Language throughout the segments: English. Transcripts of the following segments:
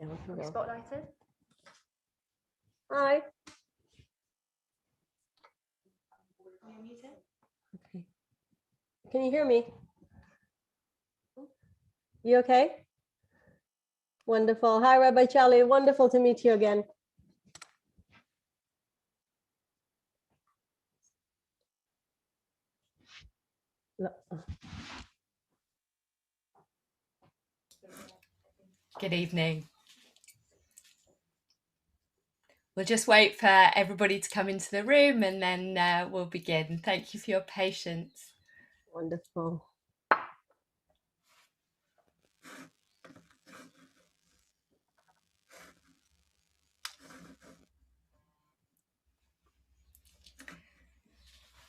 Spotlighted. Hi. Okay. Can you hear me? You okay? Wonderful. Hi, Rabbi Charley. Wonderful to meet you again. Good evening. We'll just wait for everybody to come into the room and then we'll begin. Thank you for your patience. Wonderful.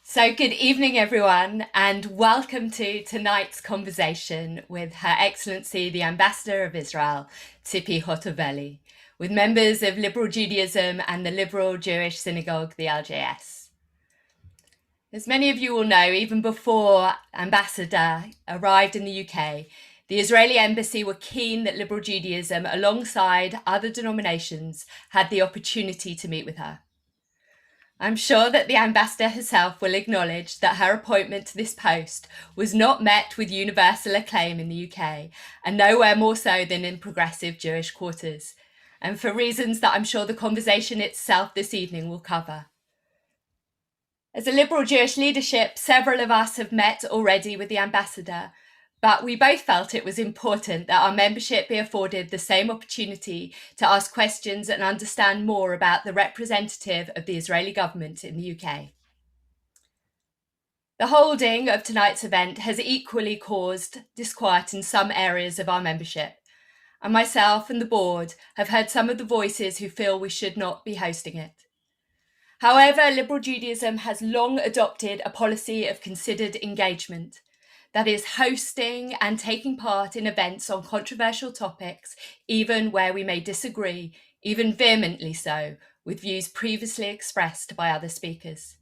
So good evening, everyone, and welcome to tonight's conversation with Her Excellency, the Ambassador of Israel, Tzipi Hotevely, with members of Liberal Judaism and the Liberal Jewish Synagogue, the LJS. As many of you will know, even before Ambassador arrived in the UK, the Israeli embassy were keen that Liberal Judaism, alongside other denominations, had the opportunity to meet with her. I'm sure that the ambassador herself will acknowledge that her appointment to this post was not met with universal acclaim in the UK, and nowhere more so than in progressive Jewish quarters, and for reasons that I'm sure the conversation itself this evening will cover. As a liberal Jewish leadership, several of us have met already with the ambassador, but we both felt it was important that our membership be afforded the same opportunity to ask questions and understand more about the representative of the Israeli government in the UK. The holding of tonight's event has equally caused disquiet in some areas of our membership, and myself and the board have heard some of the voices who feel we should not be hosting it. However, Liberal Judaism has long adopted a policy of considered engagement, that is, hosting and taking part in events on controversial topics, even where we may disagree, even vehemently so, with views previously expressed by other speakers.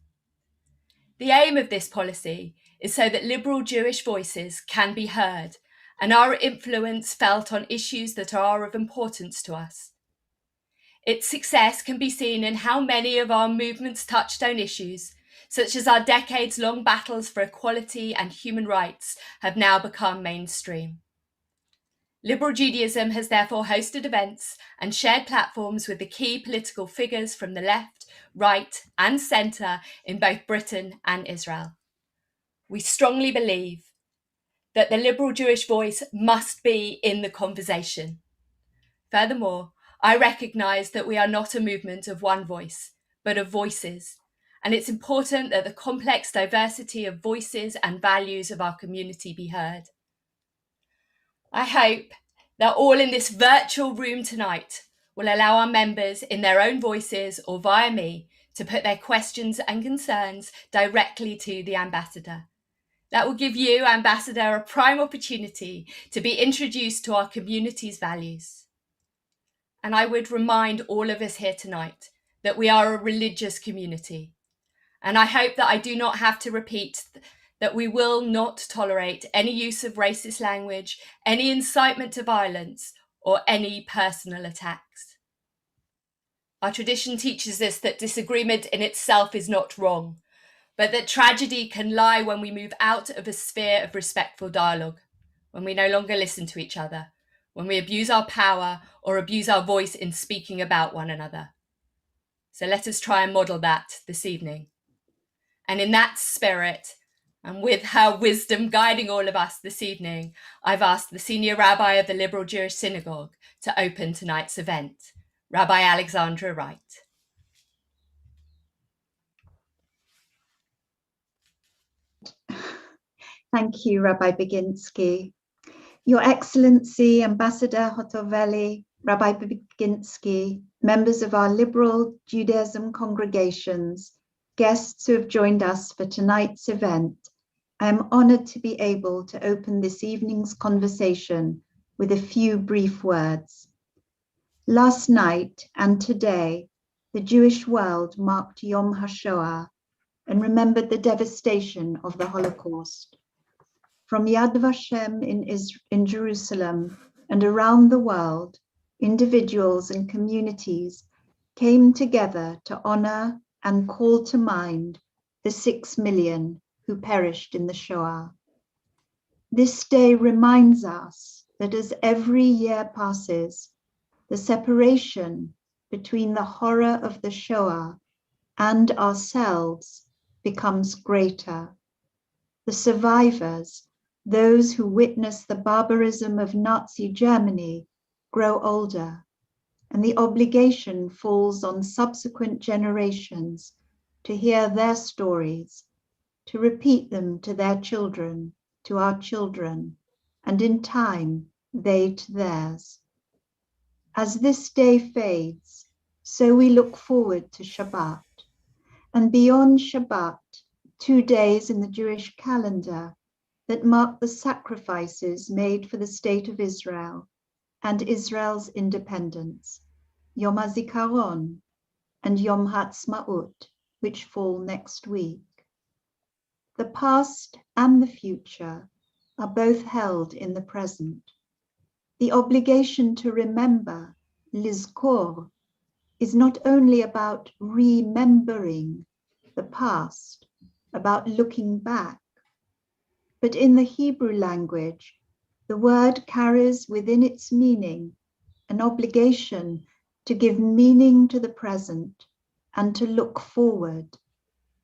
The aim of this policy is so that liberal Jewish voices can be heard and our influence felt on issues that are of importance to us. Its success can be seen in how many of our movement's touchstone issues, such as our decades-long battles for equality and human rights, have now become mainstream. Liberal Judaism has therefore hosted events and shared platforms with the key political figures from the left, right, and centre in both Britain and Israel. We strongly believe that the liberal Jewish voice must be in the conversation. Furthermore, I recognise that we are not a movement of one voice, but of voices, and it's important that the complex diversity of voices and values of our community be heard. I hope that all in this virtual room tonight will allow our members in their own voices or via me to put their questions and concerns directly to the ambassador. That will give you, Ambassador, a prime opportunity to be introduced to our community's values. And I would remind all of us here tonight that we are a religious community. And I hope that I do not have to repeat that we will not tolerate any use of racist language, any incitement to violence, or any personal attacks. Our tradition teaches us that disagreement in itself is not wrong, but that tragedy can lie when we move out of a sphere of respectful dialogue, when we no longer listen to each other, when we abuse our power or abuse our voice in speaking about one another. So let us try and model that this evening. And in that spirit, and with her wisdom guiding all of us this evening, I've asked the Senior Rabbi of the Liberal Jewish Synagogue to open tonight's event, Rabbi Alexandra Wright. Thank you, Rabbi Baginsky. Your Excellency, Ambassador Hotevely, Rabbi Baginsky, members of our Liberal Judaism congregations, guests who have joined us for tonight's event, I am honored to be able to open this evening's conversation with a few brief words. Last night and today, the Jewish world marked Yom HaShoah and remembered the devastation of the Holocaust. From Yad Vashem in Jerusalem and around the world, individuals and communities came together to honor and call to mind the 6 million who perished in the Shoah. This day reminds us that as every year passes, the separation between the horror of the Shoah and ourselves becomes greater. The survivors, those who witnessed the barbarism of Nazi Germany, grow older, and the obligation falls on subsequent generations to hear their stories, to repeat them to their children, to our children, and in time, they to theirs. As this day fades, so we look forward to Shabbat, and beyond Shabbat, 2 days in the Jewish calendar that mark the sacrifices made for the state of Israel and Israel's independence, Yom HaZikaron and Yom HaTzmaut, which fall next week. The past and the future are both held in the present. The obligation to remember, lizkor, is not only about remembering the past, about looking back, but in the Hebrew language, the word carries within its meaning an obligation to give meaning to the present and to look forward.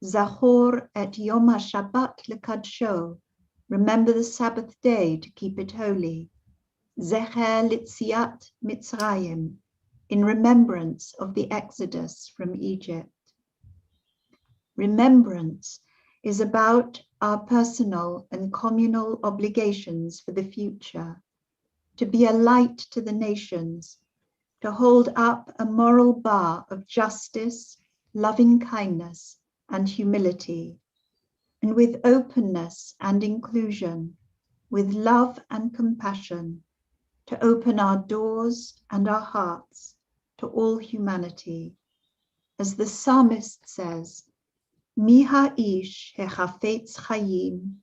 Zachor et Yom HaShabbat lekadsho, remember the Sabbath day to keep it holy. Zecher litziat Mitzrayim, in remembrance of the Exodus from Egypt. Remembrance is about our personal and communal obligations for the future, to be a light to the nations, to hold up a moral bar of justice, loving kindness, and humility, and with openness and inclusion, with love and compassion, to open our doors and our hearts to all humanity. As the psalmist says, Mi ha'ish hechafetz chayim,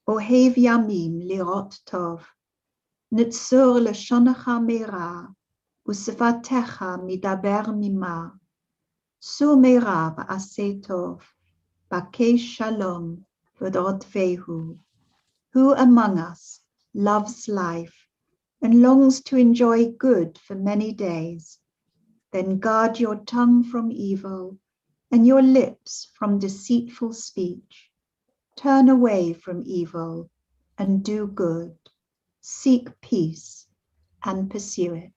ohev yamim lirot tov, nitzur leshonecha meira, usefatecha midaber mima, su meira ba'aseh tov, bakesh shalom v'dorotvehu. Who among us loves life and longs to enjoy good for many days? Then guard your tongue from evil and your lips from deceitful speech. Turn away from evil and do good. Seek peace and pursue it.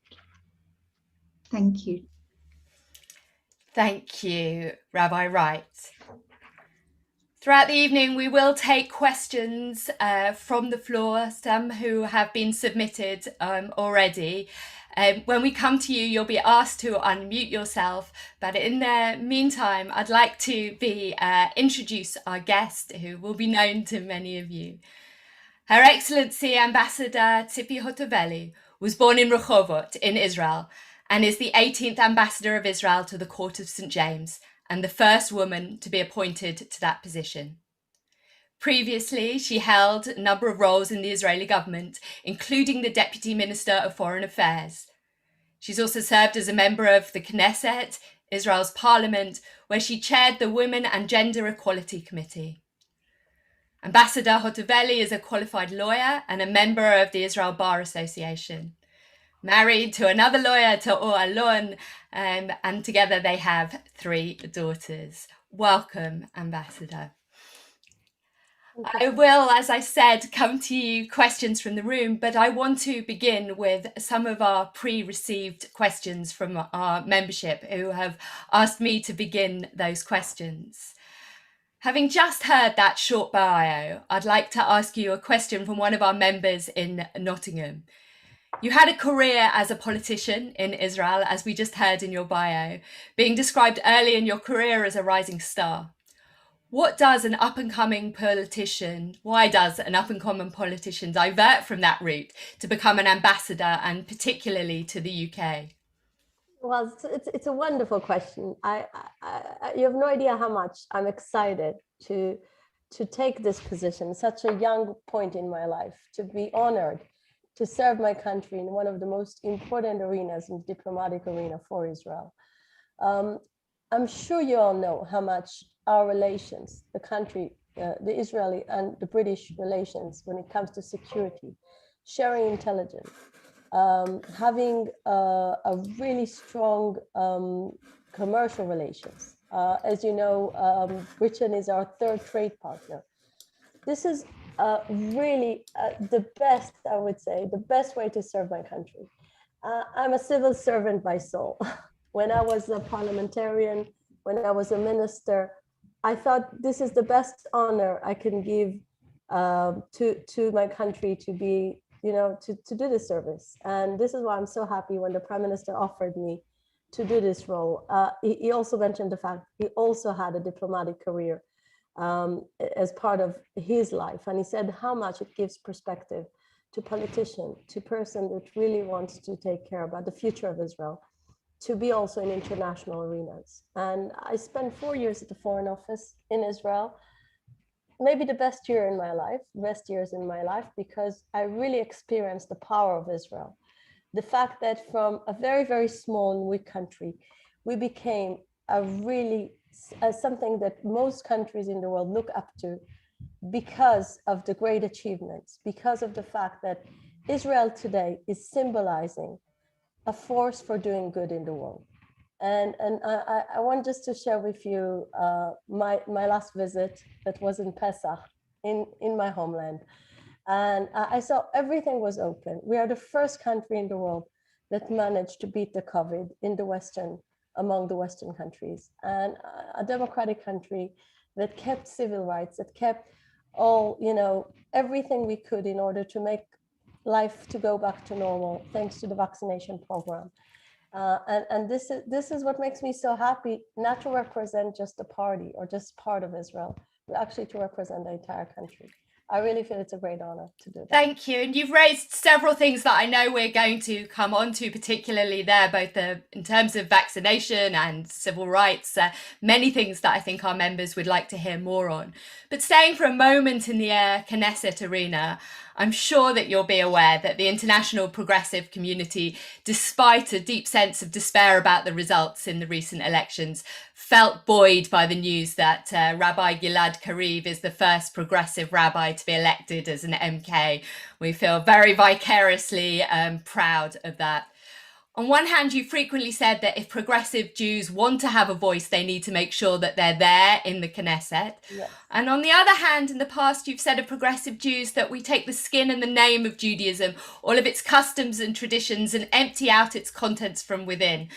Thank you. Thank you, Rabbi Wright. Throughout the evening, we will take questions from the floor, some who have been submitted already. When we come to you, you'll be asked to unmute yourself. But in the meantime, I'd like to introduce our guest, who will be known to many of you. Her Excellency Ambassador Tzipi Hotevely was born in Rehovot in Israel and is the 18th Ambassador of Israel to the Court of St. James and the first woman to be appointed to that position. Previously, she held a number of roles in the Israeli government, including the Deputy Minister of Foreign Affairs. She's also served as a member of the Knesset, Israel's parliament, where she chaired the Women and Gender Equality Committee. Ambassador Hotevely is a qualified lawyer and a member of the Israel Bar Association. Married to another lawyer, Ta'or Alon, and together they have 3 daughters. Welcome, Ambassador. I will, as I said, come to you questions from the room, but I want to begin with some of our pre-received questions from our membership who have asked me to begin those questions. Having just heard that short bio, I'd like to ask you a question from one of our members in Nottingham. You had a career as a politician in Israel, as we just heard in your bio, being described early in your career as a rising star. Why does an up-and-coming politician divert from that route to become an ambassador, and particularly to the UK? Well, it's a wonderful question. You have no idea how much I'm excited to take this position, such a young point in my life, to be honored to serve my country in one of the most important arenas in the diplomatic arena for Israel. I'm sure you all know how much our relations, the country, the Israeli and the British relations when it comes to security, sharing intelligence, having a really strong commercial relations. As you know, Britain is our third trade partner. This is really the best, I would say, the best way to serve my country. I'm a civil servant by soul. When I was a parliamentarian, when I was a minister, I thought this is the best honor I can give to my country to be, to do this service. And this is why I'm so happy when the Prime Minister offered me to do this role. He also mentioned the fact he also had a diplomatic career as part of his life. And he said how much it gives perspective to politician, to person that really wants to take care about the future of Israel, to be also in international arenas. And I spent 4 years at the Foreign Office in Israel, maybe the best years in my life, because I really experienced the power of Israel. The fact that from a very, very small and weak country, we became a really something that most countries in the world look up to because of the great achievements, because of the fact that Israel today is symbolizing a force for doing good in the world. And I want just to share with you my last visit that was in Pesach in my homeland. And I saw everything was open. We are the first country in the world that managed to beat the COVID among the Western countries, and a democratic country that kept civil rights, that kept all, everything we could in order to make life to go back to normal, thanks to the vaccination program. And this is what makes me so happy, not to represent just a party or just part of Israel, but actually to represent the entire country. I really feel it's a great honor to do that. Thank you. And you've raised several things that I know we're going to come on to, particularly there, both in terms of vaccination and civil rights, many things that I think our members would like to hear more on. But staying for a moment in the Knesset arena, I'm sure that you'll be aware that the international progressive community, despite a deep sense of despair about the results in the recent elections, felt buoyed by the news that Rabbi Gilad Kariv is the first progressive rabbi to be elected as an MK. We feel very vicariously proud of that. On one hand, you frequently said that if progressive Jews want to have a voice, they need to make sure that they're there in the Knesset. Yes. And on the other hand, in the past, you've said of progressive Jews that we take the skin and the name of Judaism, all of its customs and traditions, and empty out its contents from within.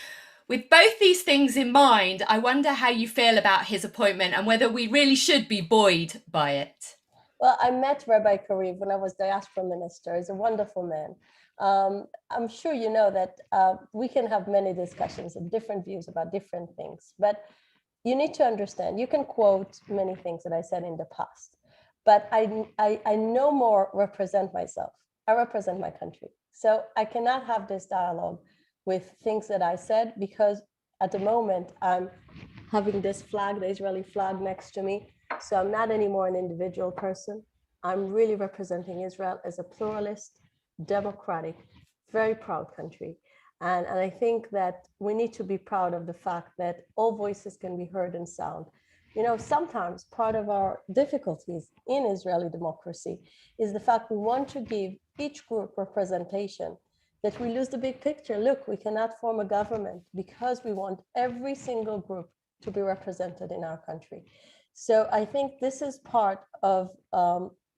With both these things in mind, I wonder how you feel about his appointment and whether we really should be buoyed by it. Well, I met Rabbi Kariv when I was diaspora minister. He's a wonderful man. I'm sure you know that we can have many discussions and different views about different things, but you need to understand, you can quote many things that I said in the past, but I no more represent myself. I represent my country. So I cannot have this dialogue with things that I said, because at the moment I'm having this flag, the Israeli flag next to me. So I'm not anymore an individual person. I'm really representing Israel as a pluralist, democratic, very proud country. And I think that we need to be proud of the fact that all voices can be heard and sound. Sometimes part of our difficulties in Israeli democracy is the fact we want to give each group representation, that we lose the big picture. Look, we cannot form a government because we want every single group to be represented in our country. So I think this is part of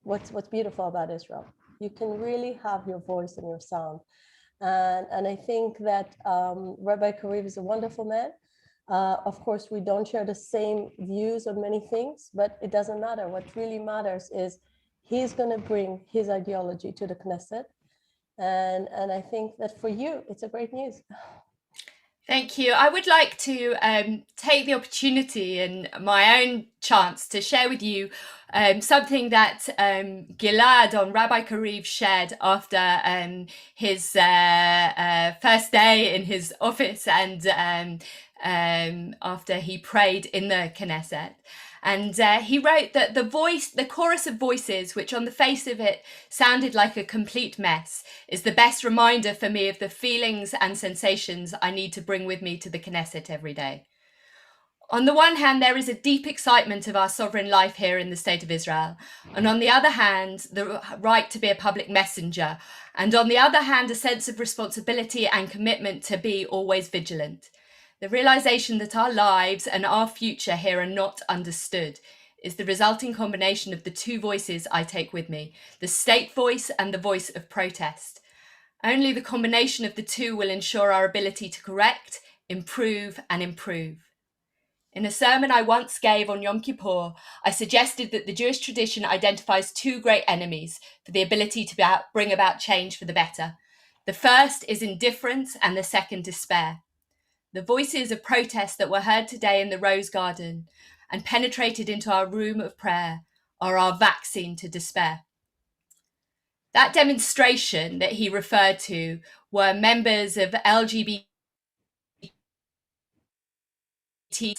what's beautiful about Israel. You can really have your voice and your sound. And I think that Rabbi Kariv is a wonderful man. Of course, we don't share the same views on many things, but it doesn't matter. What really matters is he's going to bring his ideology to the Knesset. And I think that for you, it's a great news. Thank you. I would like to take the opportunity and my own chance to share with you something that Gilad on Rabbi Kariv shared after his first day in his office and after he prayed in the Knesset. And he wrote that the chorus of voices, which on the face of it sounded like a complete mess, is the best reminder for me of the feelings and sensations I need to bring with me to the Knesset every day. On the one hand, there is a deep excitement of our sovereign life here in the State of Israel. And on the other hand, the right to be a public messenger. And on the other hand, a sense of responsibility and commitment to be always vigilant. The realization that our lives and our future here are not understood is the resulting combination of the two voices I take with me, the state voice and the voice of protest. Only the combination of the two will ensure our ability to correct, improve, and improve. In a sermon I once gave on Yom Kippur, I suggested that the Jewish tradition identifies two great enemies for the ability to bring about change for the better. The first is indifference and the second despair. The voices of protest that were heard today in the Rose Garden and penetrated into our room of prayer are our vaccine to despair. That demonstration that he referred to were members of LGBT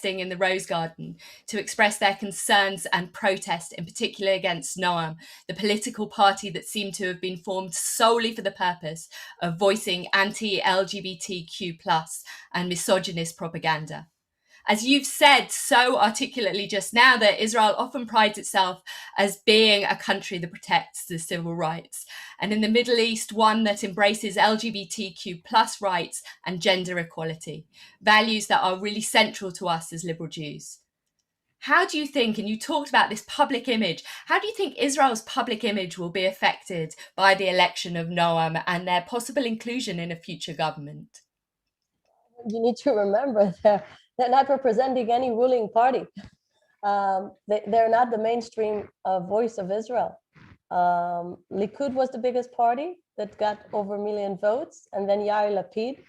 in the Rose Garden to express their concerns and protest, in particular against Noam, the political party that seemed to have been formed solely for the purpose of voicing anti-LGBTQ+ and misogynist propaganda. As you've said so articulately just now, that Israel often prides itself as being a country that protects the civil rights, and in the Middle East, one that embraces LGBTQ+ rights and gender equality, values that are really central to us as liberal Jews. How do you think, and you talked about this public image, how do you think Israel's public image will be affected by the election of Noam and their possible inclusion in a future government? You need to remember they're not representing any ruling party. They're not the mainstream voice of Israel. Likud was the biggest party that got over 1 million votes, and then Yair Lapid.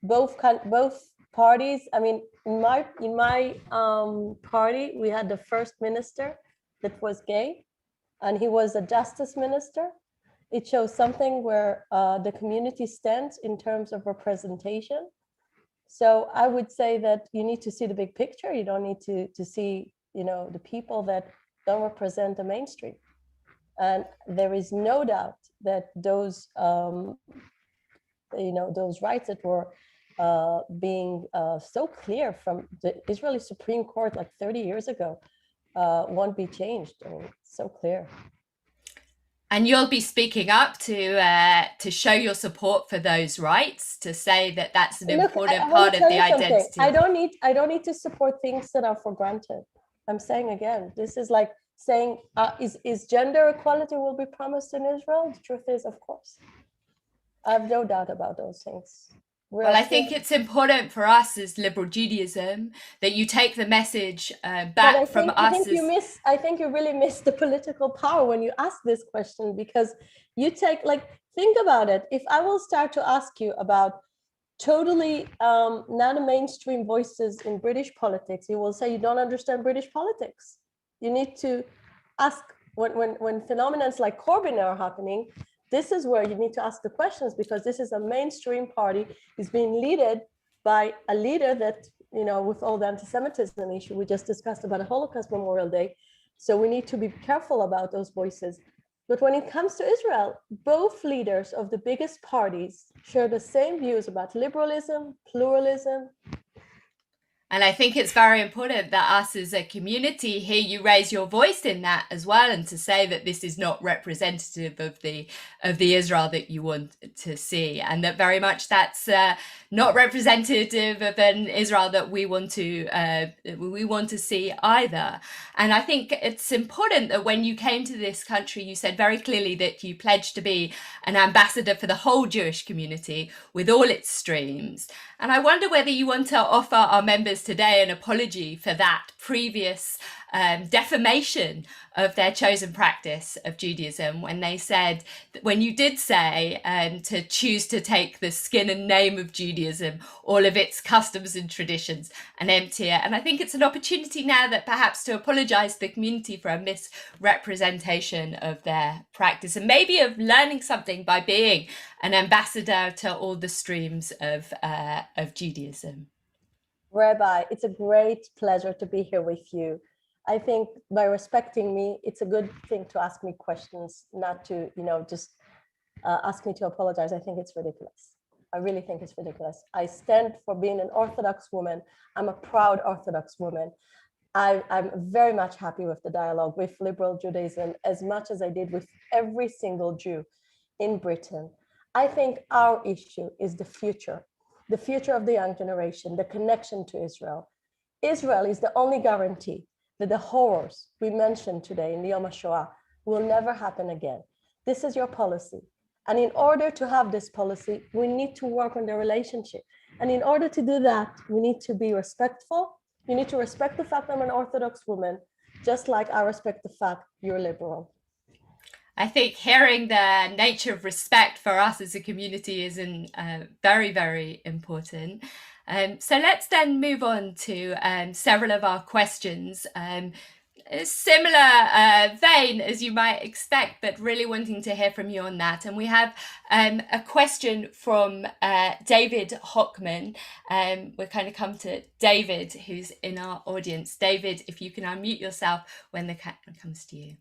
Both parties. I mean, in my party, we had the first minister that was gay, and he was a justice minister. It shows something where the community stands in terms of representation. So I would say that you need to see the big picture. You don't need to see, the people that don't represent the mainstream. And there is no doubt that those, those rights that were being so clear from the Israeli Supreme Court like 30 years ago won't be changed. I mean, it's so clear. And you'll be speaking up to show your support for those rights, to say that that's an important part of the identity. I don't need to support things that are for granted. I'm saying again, this is like saying, is gender equality will be promised in Israel? The truth is, of course. I have no doubt about those things. Well, I think it's important for us as liberal Judaism that you take the message back from us. I think you really miss the political power when you ask this question, because you think about it. If I will start to ask you about totally non-mainstream voices in British politics, you will say you don't understand British politics. You need to ask when phenomena like Corbyn are happening. This is where you need to ask the questions, because this is a mainstream party is being led by a leader that, with all the anti-Semitism issue we just discussed about a Holocaust Memorial Day. So we need to be careful about those voices. But when it comes to Israel, both leaders of the biggest parties share the same views about liberalism, pluralism. And I think it's very important that us as a community hear you raise your voice in that as well, and to say that this is not representative of the Israel that you want to see, and that very much that's not representative of an Israel that we want to see either. And I think it's important that when you came to this country, you said very clearly that you pledged to be an ambassador for the whole Jewish community with all its streams. And I wonder whether you want to offer our members today an apology for that previous defamation of their chosen practice of Judaism, when you did say to choose to take the skin and name of Judaism, all of its customs and traditions, and empty it. And I think it's an opportunity now that perhaps to apologize to the community for a misrepresentation of their practice, and maybe of learning something by being an ambassador to all the streams of Judaism. Rabbi, it's a great pleasure to be here with you. I think by respecting me, it's a good thing to ask me questions, not to, just ask me to apologize. I think it's ridiculous. I really think it's ridiculous. I stand for being an Orthodox woman. I'm a proud Orthodox woman. I'm very much happy with the dialogue with liberal Judaism as much as I did with every single Jew in Britain. I think our issue is the future of the young generation, the connection to Israel. Israel is the only guarantee that the horrors we mentioned today in the Yom HaShoah will never happen again. This is your policy. And in order to have this policy, we need to work on the relationship. And in order to do that, we need to be respectful. You need to respect the fact I'm an Orthodox woman, just like I respect the fact you're liberal. I think hearing the nature of respect for us as a community is very, very important. So let's then move on to several of our questions. A similar vein as you might expect, but really wanting to hear from you on that. And we have a question from David Hockman. We'll kind of come to David, who's in our audience. David, if you can unmute yourself when the camera comes to you.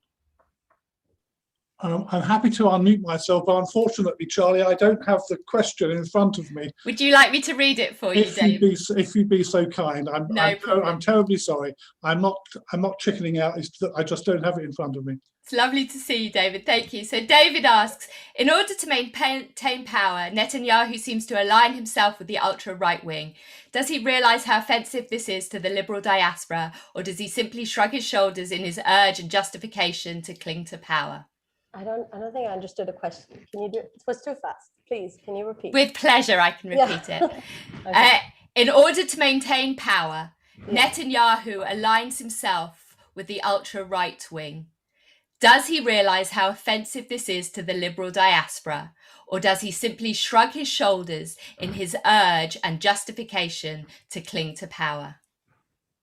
I'm happy to unmute myself, but unfortunately, Charlie, I don't have the question in front of me. Would you like me to read it for you, Dave? If you'd be so kind. I'm terribly sorry. I'm not chickening out. It's that I just don't have it in front of me. It's lovely to see you, David. Thank you. So David asks, in order to maintain power, Netanyahu seems to align himself with the ultra-right wing. Does he realise how offensive this is to the liberal diaspora, or does he simply shrug his shoulders in his urge and justification to cling to power? I don't think I understood the question. Can you do it? It was too fast. Please, can you repeat? With pleasure, I can repeat it. Okay. In order to maintain power, Netanyahu aligns himself with the ultra-right wing. Does he realise how offensive this is to the liberal diaspora, or does he simply shrug his shoulders in his urge and justification to cling to power?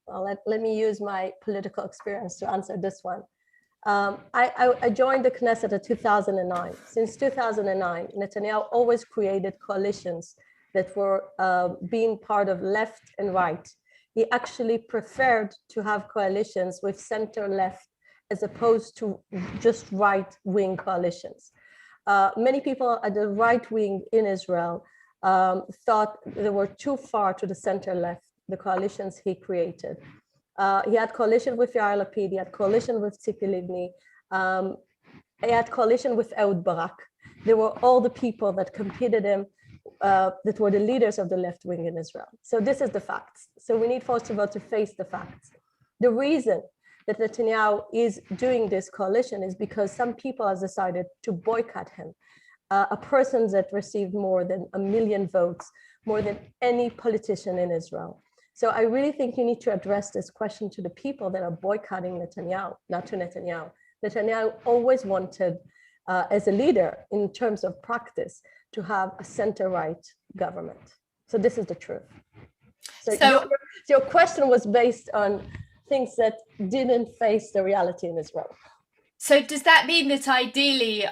Well, let me use my political experience to answer this one. I joined the Knesset in 2009. Since 2009, Netanyahu always created coalitions that were being part of left and right. He actually preferred to have coalitions with center-left as opposed to just right-wing coalitions. Many people at the right wing in Israel thought they were too far to the center-left, the coalitions he created. He had coalition with Yair Lapid, he had coalition with Tzipi Livni, he had coalition with Ehud Barak. They were all the people that competed him, that were the leaders of the left wing in Israel. So this is the facts. So we need first of all to face the facts. The reason that Netanyahu is doing this coalition is because some people have decided to boycott him. A person that received more than 1 million votes, more than any politician in Israel. So I really think you need to address this question to the people that are boycotting Netanyahu, not to Netanyahu. Netanyahu always wanted, as a leader in terms of practice, to have a center-right government. So this is the truth. So your question was based on things that didn't face the reality in Israel. So does that mean that ideally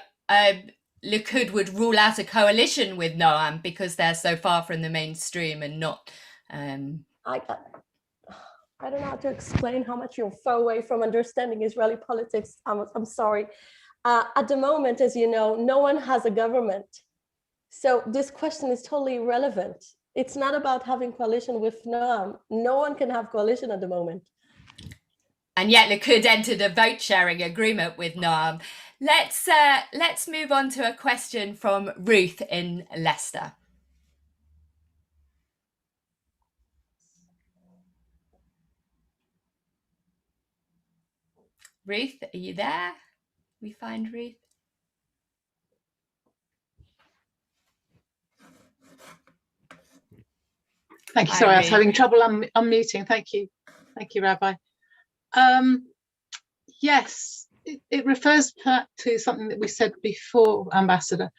Likud would rule out a coalition with Noam because they're so far from the mainstream and not... I don't know how to explain how much you're far away from understanding Israeli politics. I'm sorry. At the moment, as you know, no one has a government. So this question is totally irrelevant. It's not about having coalition with Noam. No one can have coalition at the moment. And yet Likud entered a vote sharing agreement with Noam. Let's move on to a question from Ruth in Leicester. Ruth, are you there? We find Ruth. Thank you. Sorry, I was having trouble unmuting. Thank you, Rabbi. Yes, it refers back to something that we said before, Ambassador.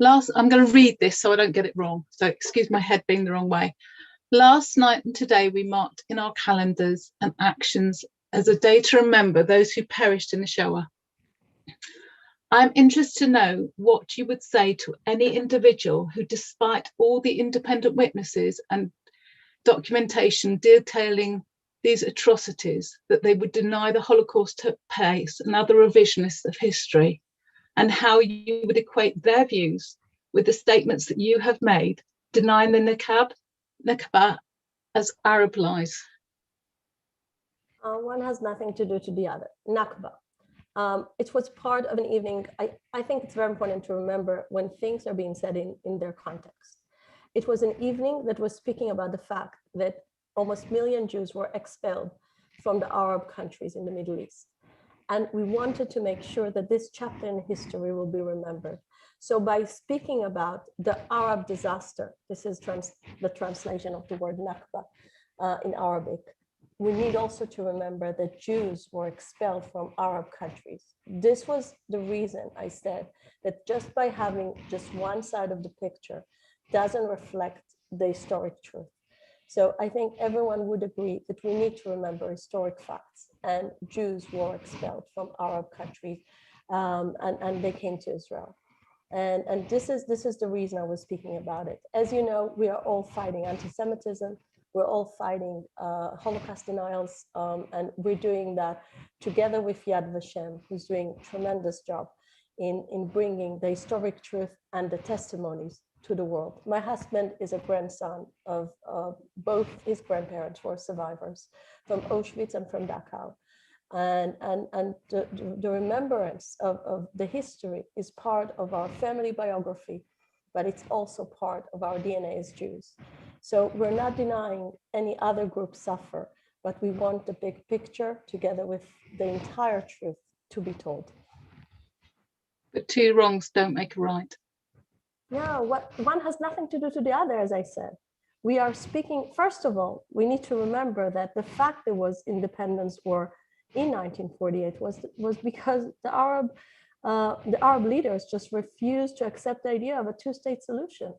I'm going to read this so I don't get it wrong. So excuse my head being the wrong way. Last night and today we marked in our calendars and actions as a day to remember those who perished in the Shoah. I'm interested to know what you would say to any individual who, despite all the independent witnesses and documentation detailing these atrocities, that they would deny the Holocaust took place and other revisionists of history, and how you would equate their views with the statements that you have made, denying the Nakba as Arab lies? One has nothing to do to the other. Nakba. It was part of an evening. I think it's very important to remember when things are being said in their context. It was an evening that was speaking about the fact that almost 1 million Jews were expelled from the Arab countries in the Middle East. And we wanted to make sure that this chapter in history will be remembered. So by speaking about the Arab disaster, this is the translation of the word Nakba in Arabic, we need also to remember that Jews were expelled from Arab countries. This was the reason I said that just by having just one side of the picture doesn't reflect the historic truth. So I think everyone would agree that we need to remember historic facts, and Jews were expelled from Arab countries, and they came to Israel. And this is the reason I was speaking about it. As you know, we are all fighting anti-Semitism. We're all fighting Holocaust denials, and we're doing that together with Yad Vashem, who's doing a tremendous job in bringing the historic truth and the testimonies to the world. My husband is a grandson of both his grandparents were survivors from Auschwitz and from Dachau. And the remembrance of the history is part of our family biography, but it's also part of our DNA as Jews. So we're not denying any other group suffer, but we want the big picture together with the entire truth to be told. But two wrongs don't make a right. No, one has nothing to do to the other, as I said. We are speaking, first of all, we need to remember that the fact there was independence war in 1948 was because the Arab leaders just refused to accept the idea of a two-state solution.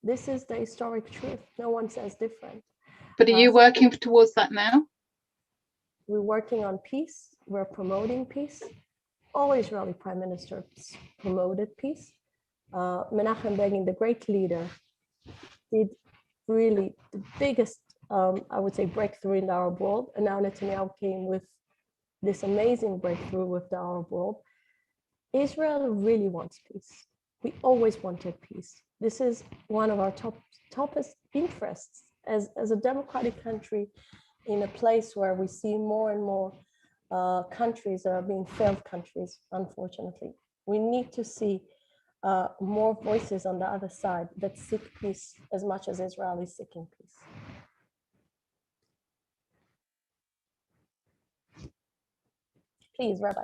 This is the historic truth. No one says different. But are you working towards that now? We're working on peace. We're promoting peace. All Israeli prime ministers promoted peace. Menachem Begin, the great leader, did really the biggest, I would say, breakthrough in the Arab world. And now Netanyahu came with this amazing breakthrough with the Arab world. Israel really wants peace. We always wanted peace. This is one of our toppest interests as a democratic country in a place where we see more and more countries that are being failed countries, unfortunately. We need to see more voices on the other side that seek peace as much as Israel is seeking peace. Please, Rabbi,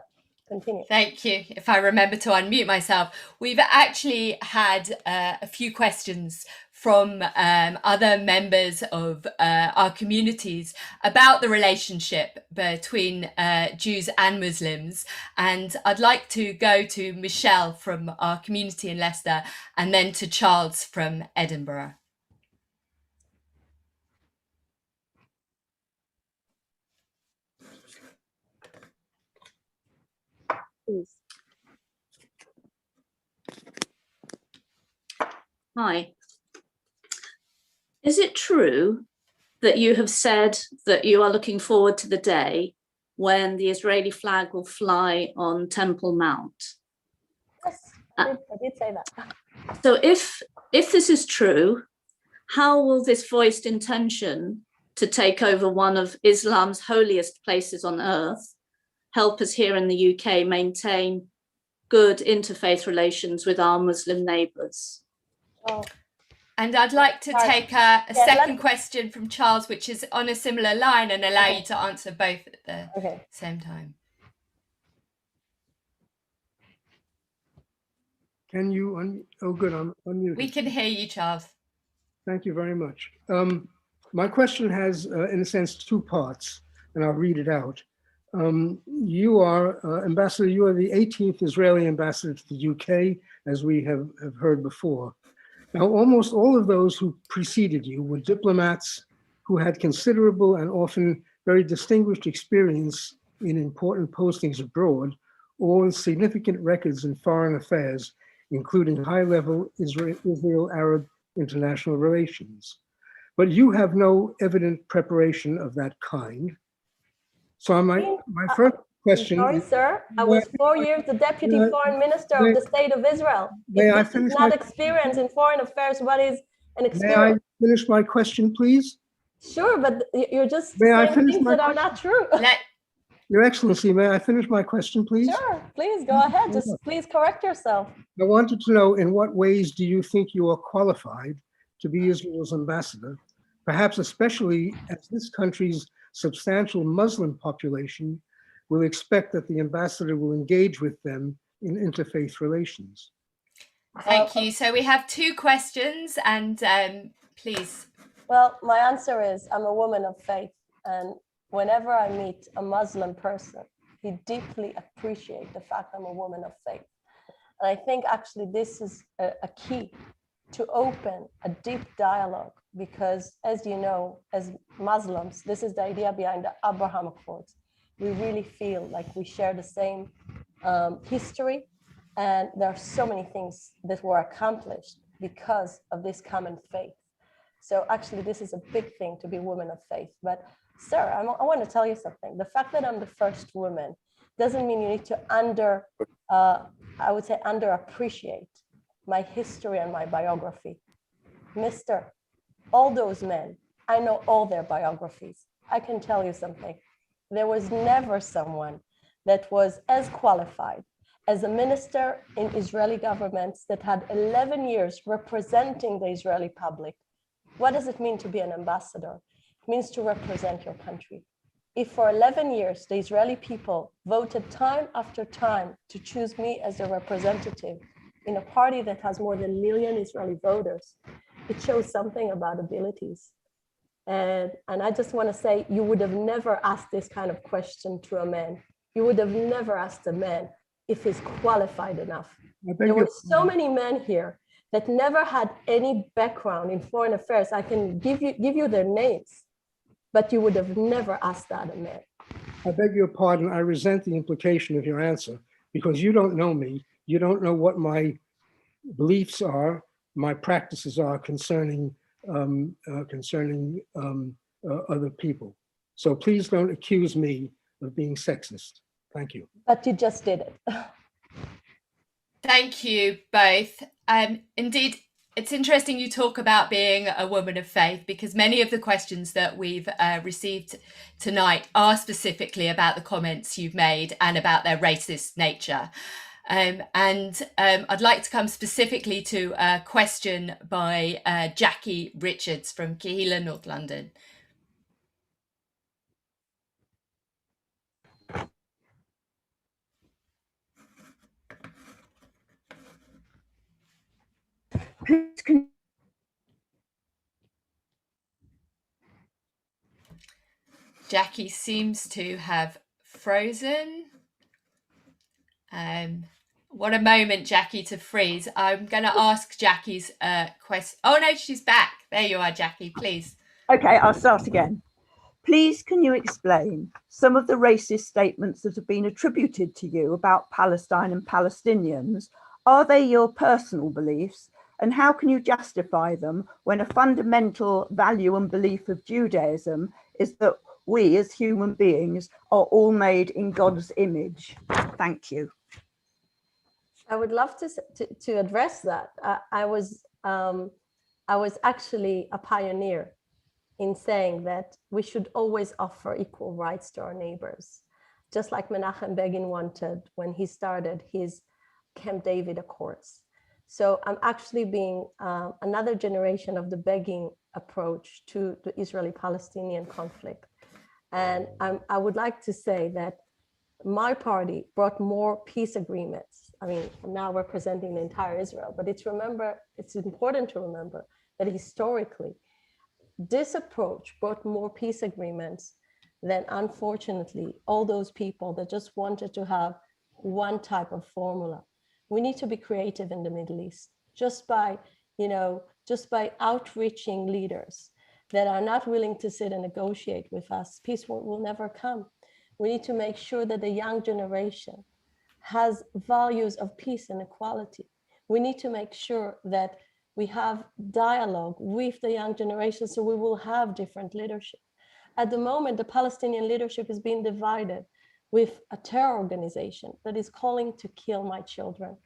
continue. Thank you. If I remember to unmute myself, we've actually had a few questions from other members of our communities about the relationship between Jews and Muslims. And I'd like to go to Michelle from our community in Leicester and then to Charles from Edinburgh. Please. Hi. Is it true that you have said that you are looking forward to the day when the Israeli flag will fly on Temple Mount? Yes, I did say that. So if this is true, how will this voiced intention to take over one of Islam's holiest places on earth help us here in the UK maintain good interfaith relations with our Muslim neighbours? Oh. And I'd like to take a second question from Charles, which is on a similar line, and allow you to answer both at the same time. Can you, oh good, I'm unmuted. We can hear you, Charles. Thank you very much. My question has, in a sense, two parts, and I'll read it out. You are, Ambassador, you are the 18th Israeli ambassador to the UK, as we have heard before. Now, almost all of those who preceded you were diplomats who had considerable and often very distinguished experience in important postings abroad, or with significant records in foreign affairs, including high-level Israel-Arab international relations. but you have no evident preparation of that kind. So my first question. Sorry, sir. I was 4 years the deputy foreign minister of the state of Israel. May I If this finish is not my- experience in foreign affairs, what is an May I experience? finish my question, please? Sure, but you're just May I saying finish things my that are not true. Your Excellency, may I finish my question, please? Sure, please go ahead. Just please correct yourself. I wanted to know, in what ways do you think you are qualified to be Israel's ambassador, perhaps especially as this country's substantial Muslim population will expect that the ambassador will engage with them in interfaith relations? Thank you. So we have two questions, and please. Well, my answer is I'm a woman of faith, and whenever I meet a Muslim person, he deeply appreciates the fact I'm a woman of faith. And I think actually this is a key to open a deep dialogue, because as you know, as Muslims, this is the idea behind the Abraham Accords. We really feel like we share the same history, and there are so many things that were accomplished because of this common faith. So actually, this is a big thing to be a woman of faith. But sir, I want to tell you something. The fact that I'm the first woman doesn't mean you need to underappreciate my history and my biography. Mister, all those men, I know all their biographies. I can tell you something. There was never someone that was as qualified as a minister in Israeli governments that had 11 years representing the Israeli public. What does it mean to be an ambassador? It means to represent your country. If for 11 years, the Israeli people voted time after time to choose me as their representative in a party that has more than 1 million Israeli voters, it shows something about abilities. And I just want to say, you would have never asked this kind of question to a man. You would have never asked a man if he's qualified enough. There were so many men here that never had any background in foreign affairs. I can give you their names, but you would have never asked that a man. I beg your pardon. I resent the implication of your answer, because you don't know me. You don't know what my beliefs are, my practices are concerning other people. So please don't accuse me of being sexist. Thank you. But you just did it. Thank you both. Indeed, it's interesting you talk about being a woman of faith, because many of the questions that we've received tonight are specifically about the comments you've made and about their racist nature. I'd like to come specifically to a question by Jackie Richards from Kehila, North London. Jackie seems to have frozen. What a moment, Jackie, to freeze. I'm going to ask Jackie's question. Oh, no, she's back. There you are, Jackie, please. Okay, I'll start again. Please, can you explain some of the racist statements that have been attributed to you about Palestine and Palestinians? Are they your personal beliefs? And how can you justify them when a fundamental value and belief of Judaism is that we as human beings are all made in God's image? Thank you. I would love to address that. I was actually a pioneer in saying that we should always offer equal rights to our neighbors, just like Menachem Begin wanted when he started his Camp David Accords. So I'm actually being another generation of the Begin approach to the Israeli-Palestinian conflict. And I would like to say that my party brought more peace agreements. I mean, I'm now representing the entire Israel, but it's important to remember that historically, this approach brought more peace agreements than, unfortunately, all those people that just wanted to have one type of formula. We need to be creative in the Middle East, just by outreaching leaders that are not willing to sit and negotiate with us. Peace will never come. We need to make sure that the young generation has values of peace and equality. We need to make sure that We have dialogue with the young generation, so we will have different leadership. At the moment, the Palestinian leadership is being divided with a terror organization that is calling to kill my children,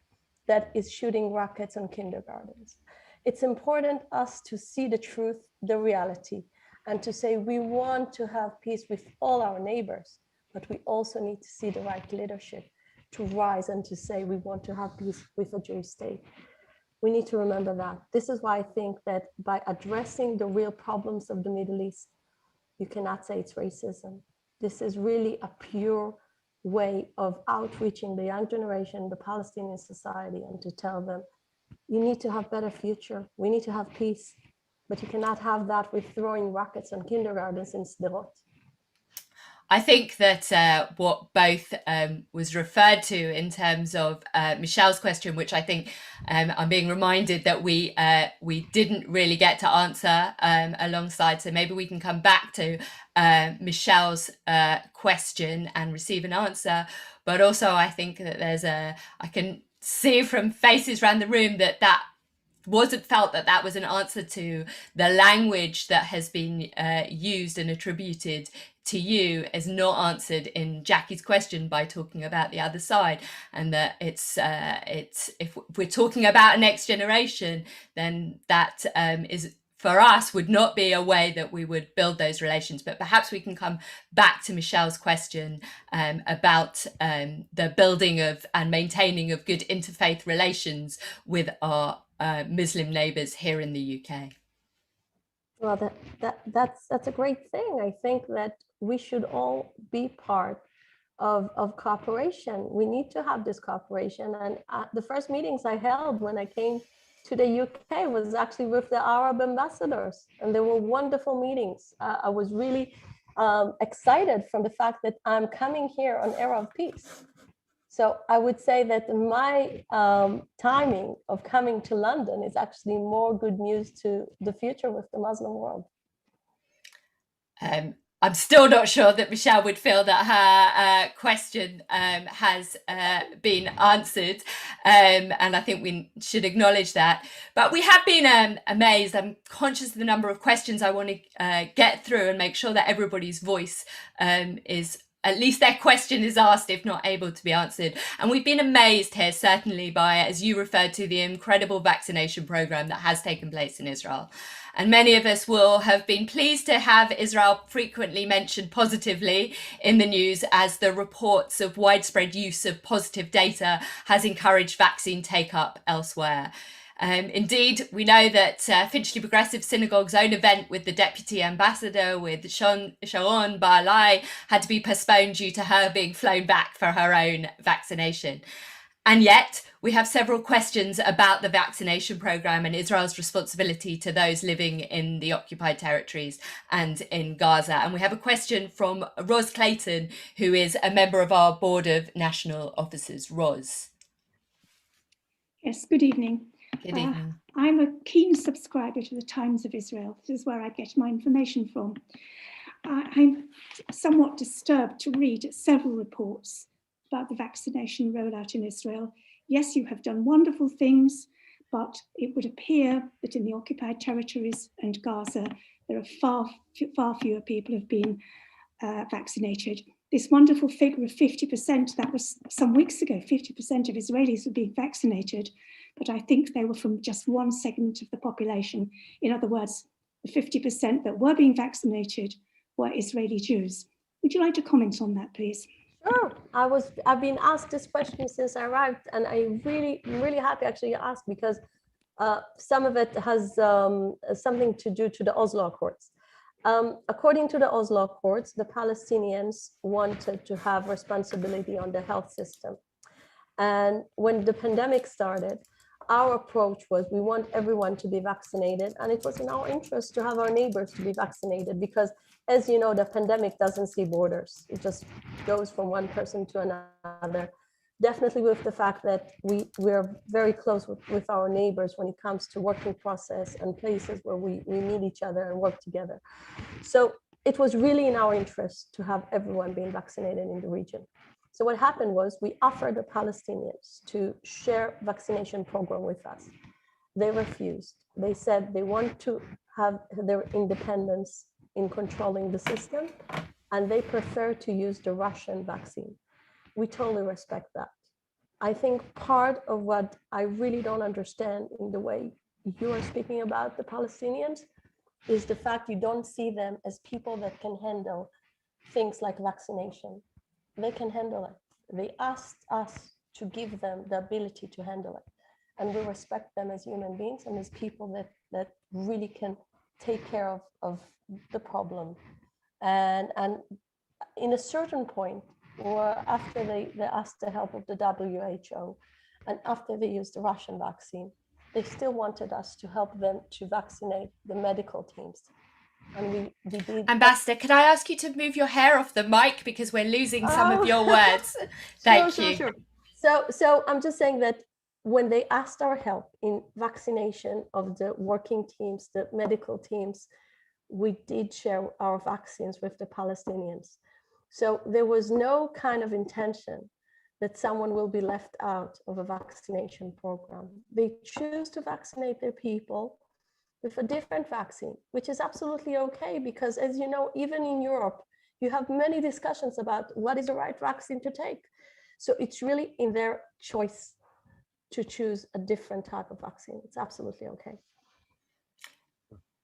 that is shooting rockets on kindergartens. It's important us to see the truth, the reality, and to say we want to have peace with all our neighbors, but we also need to see the right leadership to rise and to say we want to have peace with a Jewish state. We need to remember that. This is why I think that by addressing the real problems of the Middle East, you cannot say it's racism. This is really a pure way of outreaching the young generation, the Palestinian society, and to tell them, you need to have better future. We need to have peace, but you cannot have that with throwing rockets on kindergartens in Sderot. I think that what both was referred to in terms of Michelle's question, which I think I'm being reminded that we didn't really get to answer alongside. So maybe we can come back to Michelle's question and receive an answer. But also I think that I can see from faces around the room that wasn't felt that was an answer to the language that has been used and attributed to you is not answered in Jackie's question by talking about the other side, and that it's if we're talking about a next generation, then that is for us would not be a way that we would build those relations. But perhaps we can come back to Michelle's question about the building of and maintaining of good interfaith relations with our Muslim neighbours here in the UK. Well, that's a great thing. I think that we should all be part of cooperation. We need to have this cooperation. And the first meetings I held when I came to the UK was actually with the Arab ambassadors, and they were wonderful meetings. I was really excited from the fact that I'm coming here on Era of Peace. So I would say that my timing of coming to London is actually more good news to the future with the Muslim world. I'm still not sure that Michelle would feel that her question has been answered, and I think we should acknowledge that. But we have been amazed. I'm conscious of the number of questions I want to get through and make sure that everybody's voice is, at least their question is asked, if not able to be answered. And we've been amazed here, certainly by, as you referred to, the incredible vaccination program that has taken place in Israel. And many of us will have been pleased to have Israel frequently mentioned positively in the news, as the reports of widespread use of positive data has encouraged vaccine take-up elsewhere. Indeed, we know that Finchley Progressive Synagogue's own event with the Deputy Ambassador, with Sharon Baalai, had to be postponed due to her being flown back for her own vaccination. And yet, we have several questions about the vaccination programme and Israel's responsibility to those living in the occupied territories and in Gaza. And we have a question from Ros Clayton, who is a member of our Board of National Officers. Ros. Yes, good evening. Good evening. I'm a keen subscriber to the Times of Israel. This is where I get my information from. I'm somewhat disturbed to read several reports about the vaccination rollout in Israel. Yes, you have done wonderful things, but it would appear that in the occupied territories and Gaza, there are far fewer people have been vaccinated. This wonderful figure of 50%, that was some weeks ago, 50% of Israelis were being vaccinated, but I think they were from just one segment of the population. In other words, the 50% that were being vaccinated were Israeli Jews. Would you like to comment on that, please? Sure. I've been asked this question since I arrived, and I'm really happy actually you asked, because some of it has something to do to the Oslo Accords. According to the Oslo Accords, the Palestinians wanted to have responsibility on the health system. And when the pandemic started, our approach was we want everyone to be vaccinated, and it was in our interest to have our neighbors to be vaccinated, because as you know, the pandemic doesn't see borders. It just goes from one person to another. Definitely with the fact that we're very close with our neighbors when it comes to working process and places where we meet each other and work together. So it was really in our interest to have everyone being vaccinated in the region. So what happened was we offered the Palestinians to share vaccination program with us. they refused. They said they want to have their independence in controlling the system, and they prefer to use the Russian vaccine. We totally respect that. I think part of what I really don't understand in the way you are speaking about the Palestinians is the fact you don't see them as people that can handle things like vaccination. They can handle it. They asked us to give them the ability to handle it. And we respect them as human beings and as people that really can take care of the problem. And in a certain point, or after they asked the help of the WHO, and after they used the Russian vaccine, they still wanted us to help them to vaccinate the medical teams. And we did. Ambassador, could I ask you to move your hair off the mic because we're losing some of your words? Thank you. Sure. So I'm just saying that when they asked our help in vaccination of the working teams, the medical teams, we did share our vaccines with the Palestinians. So there was no kind of intention that someone will be left out of a vaccination program. They choose to vaccinate their people with a different vaccine, which is absolutely okay, because as you know, even in Europe, you have many discussions about what is the right vaccine to take. So it's really in their choice to choose a different type of vaccine. It's absolutely okay.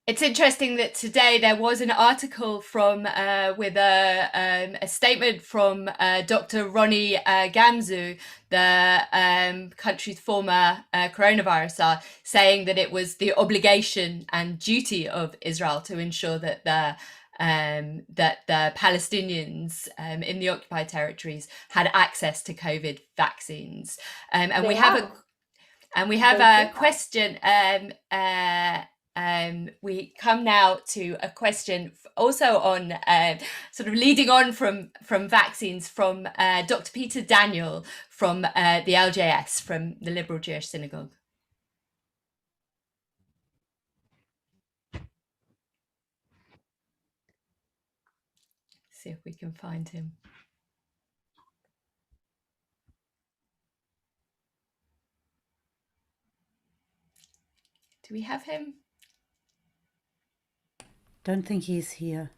It's interesting that today there was an article from with a statement from Dr. Ronnie Gamzu, the country's former coronavirus czar, saying that it was the obligation and duty of Israel to ensure that the Palestinians in the occupied territories had access to COVID vaccines. And we have a question. We come now to a question also on sort of leading on from vaccines from Dr. Peter Daniel from the LJS, from the Liberal Jewish Synagogue. See if we can find him. Do we have him? Don't think he's here.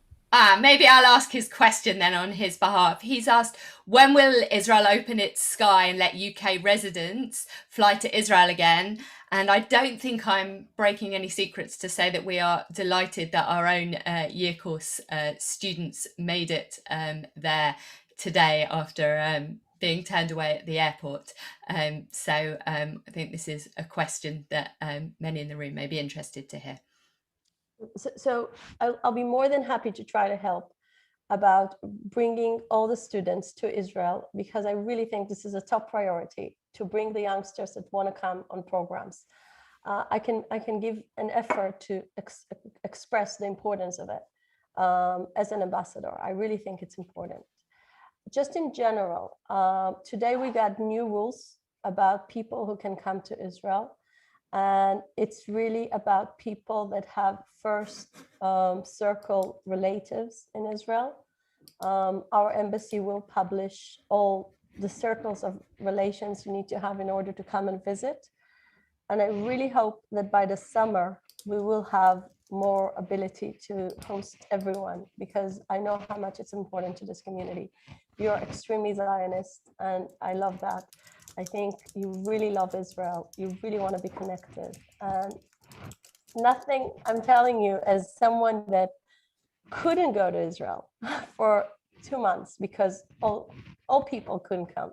Maybe I'll ask his question then on his behalf. He's asked, when will Israel open its sky and let UK residents fly to Israel again? And I don't think I'm breaking any secrets to say that we are delighted that our own year course students made it there today after being turned away at the airport. So I think this is a question that many in the room may be interested to hear. So I'll be more than happy to try to help about bringing all the students to Israel, because I really think this is a top priority to bring the youngsters that want to come on programs. I can give an effort to express the importance of it as an ambassador. I really think it's important. Just in general, today we got new rules about people who can come to Israel. And it's really about people that have first circle relatives in Israel. Our embassy will publish all the circles of relations you need to have in order to come and visit. And I really hope that by the summer, we will have more ability to host everyone, because I know how much it's important to this community. You're extremely Zionist, and I love that. I think you really love Israel. You really want to be connected. And nothing, I'm telling you, as someone that couldn't go to Israel for 2 months because all people couldn't come.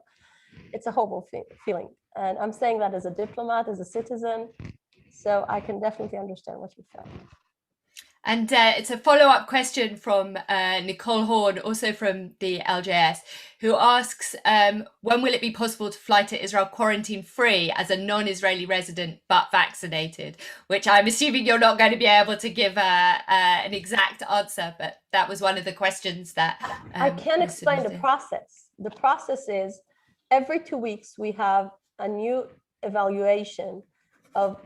It's a horrible feeling. And I'm saying that as a diplomat, as a citizen. So I can definitely understand what you feel. And it's a follow-up question from Nicole Horn, also from the LJS, who asks, when will it be possible to fly to Israel quarantine-free as a non-Israeli resident but vaccinated? Which I'm assuming you're not going to be able to give an exact answer, but that was one of the questions that I can explain the process. The process is every 2 weeks we have a new evaluation of,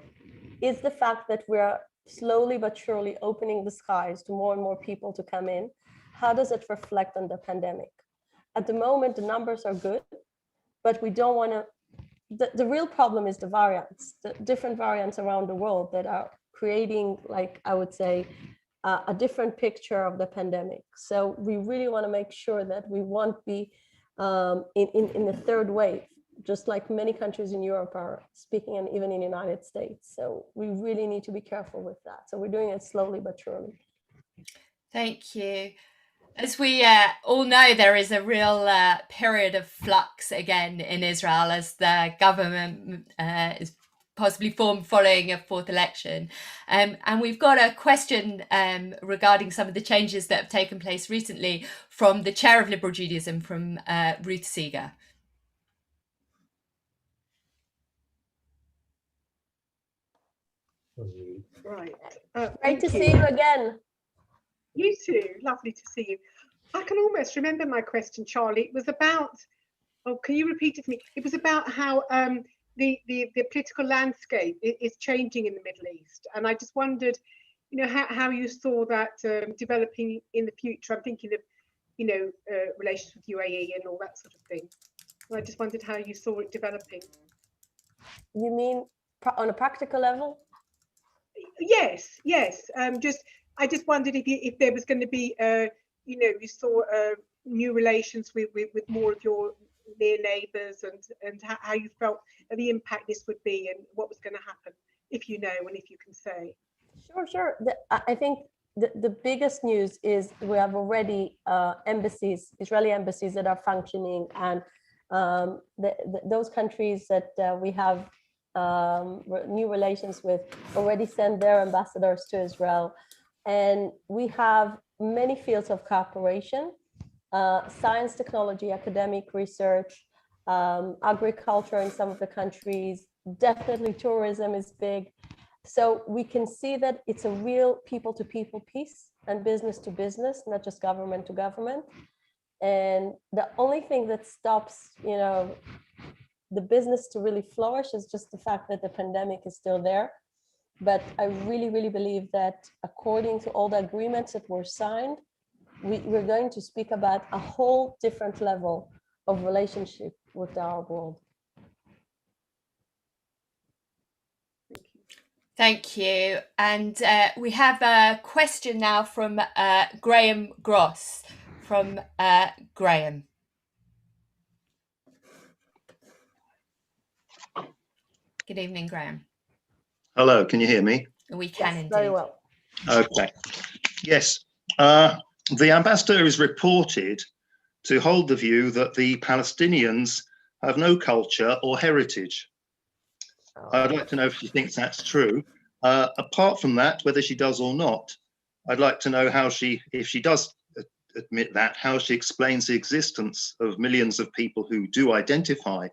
is the fact that we're slowly but surely opening the skies to more and more people to come in, how does it reflect on the pandemic? At the moment, the numbers are good, but we don't want to the real problem is the variants, the different variants around the world that are creating, like I would say, a different picture of the pandemic. So we really want to make sure that we won't be in the third wave, just like many countries in Europe are speaking, and even in the United States. So we really need to be careful with that. So we're doing it slowly but surely. Thank you. As we all know, there is a real period of flux again in Israel as the government is possibly formed following a fourth election. And we've got a question regarding some of the changes that have taken place recently from the chair of Liberal Judaism, from Ruth Seeger. Right. Great to see you again. You too. Lovely to see you. I can almost remember my question, Charlie. It was about, oh, can you repeat it for me? It was about how the political landscape is changing in the Middle East. And I just wondered, you know, how you saw that developing in the future. I'm thinking of, you know, relations with UAE and all that sort of thing. And I just wondered how you saw it developing. You mean on a practical level? Yes, yes. I just wondered if there was going to be, you know, you saw new relations with more of your near neighbours, and how you felt the impact this would be, and what was going to happen, if you know, and if you can say. Sure. I think the biggest news is we have already embassies, Israeli embassies that are functioning, and those countries that we have new relations with already send their ambassadors to Israel. And we have many fields of cooperation, science, technology, academic research, agriculture in some of the countries, definitely tourism is big. So we can see that it's a real people-to-people piece and business-to-business, not just government to government. And the only thing that stops, you know, the business to really flourish is just the fact that the pandemic is still there. But I really, really believe that according to all the agreements that were signed, we're going to speak about a whole different level of relationship with the Arab world. Thank you. And we have a question now from Graham Gross. From Graham. Good evening, Graham. Hello, can you hear me? We can indeed. Very well. Okay. Yes. The ambassador is reported to hold the view that the Palestinians have no culture or heritage. I'd like to know if she thinks that's true. Apart from that, whether she does or not, I'd like to know how she, if she does admit that, how she explains the existence of millions of people who do identify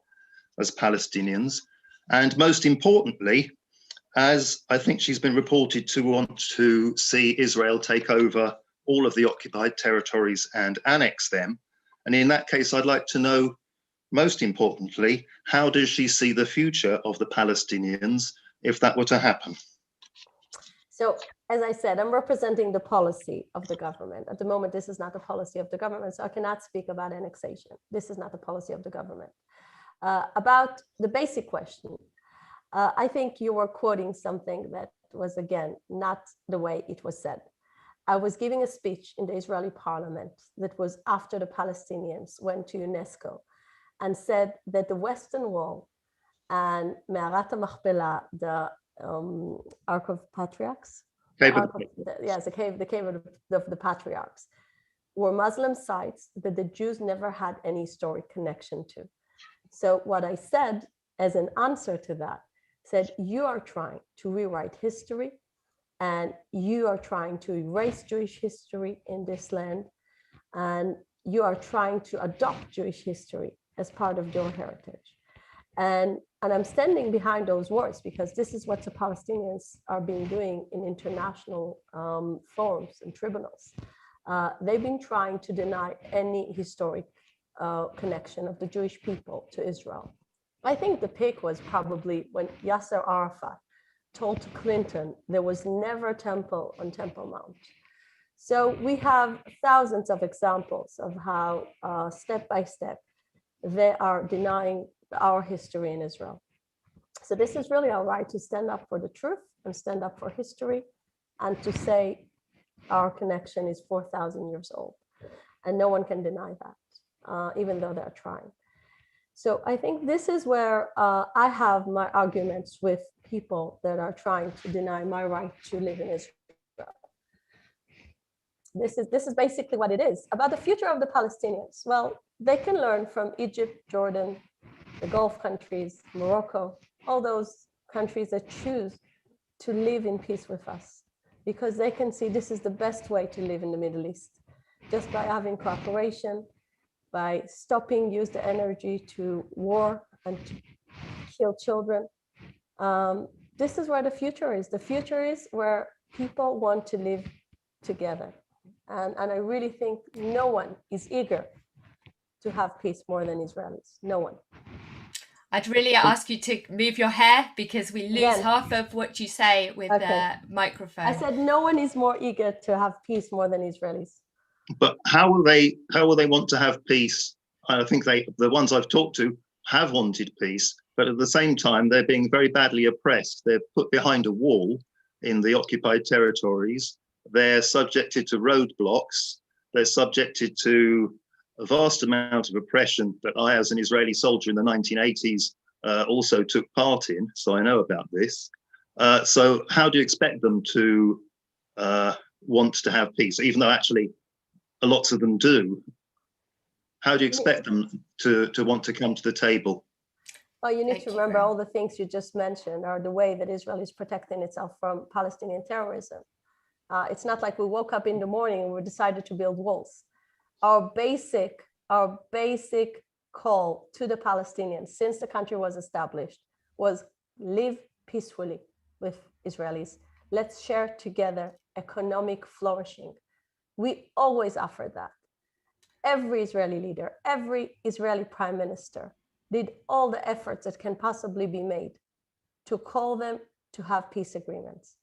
as Palestinians. And most importantly, as I think she's been reported to want to see Israel take over all of the occupied territories and annex them. And in that case, I'd like to know, most importantly, how does she see the future of the Palestinians if that were to happen? So, as I said, I'm representing the policy of the government. At the moment, this is not the policy of the government, so I cannot speak about annexation. This is not the policy of the government. About the basic question, I think you were quoting something that was, again, not the way it was said. I was giving a speech in the Israeli parliament that was after the Palestinians went to UNESCO and said that the Western Wall and Me'arat HaMachpelah, the Ark of Patriarchs, the cave of the Patriarchs, were Muslim sites that the Jews never had any historic connection to. So what I said as an answer to that, said, you are trying to rewrite history and you are trying to erase Jewish history in this land, and you are trying to adopt Jewish history as part of your heritage. And I'm standing behind those words because this is what the Palestinians are being doing in international forums and tribunals. They've been trying to deny any historic connection of the Jewish people to Israel. I think the peak was probably when Yasser Arafat told to Clinton there was never a temple on Temple Mount. So we have thousands of examples of how step by step they are denying our history in Israel. So this is really our right to stand up for the truth and stand up for history and to say our connection is 4,000 years old. And no one can deny that, even though they're trying. So I think this is where I have my arguments with people that are trying to deny my right to live in Israel. This is basically what it is. About the future of the Palestinians, well, they can learn from Egypt, Jordan, the Gulf countries, Morocco, all those countries that choose to live in peace with us, because they can see this is the best way to live in the Middle East, just by having cooperation, by stopping use the energy to war and to kill children. This is where the future is. The future is where people want to live together. And I really think no one is eager to have peace more than Israelis. No one. I'd really ask you to move your hair because we lose half of what you say with the microphone. I said no one is more eager to have peace more than Israelis. But how will they want to have peace? I think the ones I've talked to have wanted peace, but at the same time they're being very badly oppressed. They're put behind a wall in the occupied territories. They're subjected to roadblocks. They're subjected to a vast amount of oppression that I, as an Israeli soldier in the 1980s, also took part in, so I know about this. So how do you expect them to want to have peace, even though actually lots of them do? How do you expect them to want to come to the table? Well, you need to remember all the things you just mentioned are the way that Israel is protecting itself from Palestinian terrorism. It's not like we woke up in the morning and we decided to build walls. Our basic call to the Palestinians since the country was established was live peacefully with Israelis. Let's share together economic flourishing. We always offered that. Every Israeli leader, every Israeli prime minister did all the efforts that can possibly be made to call them to have peace agreements.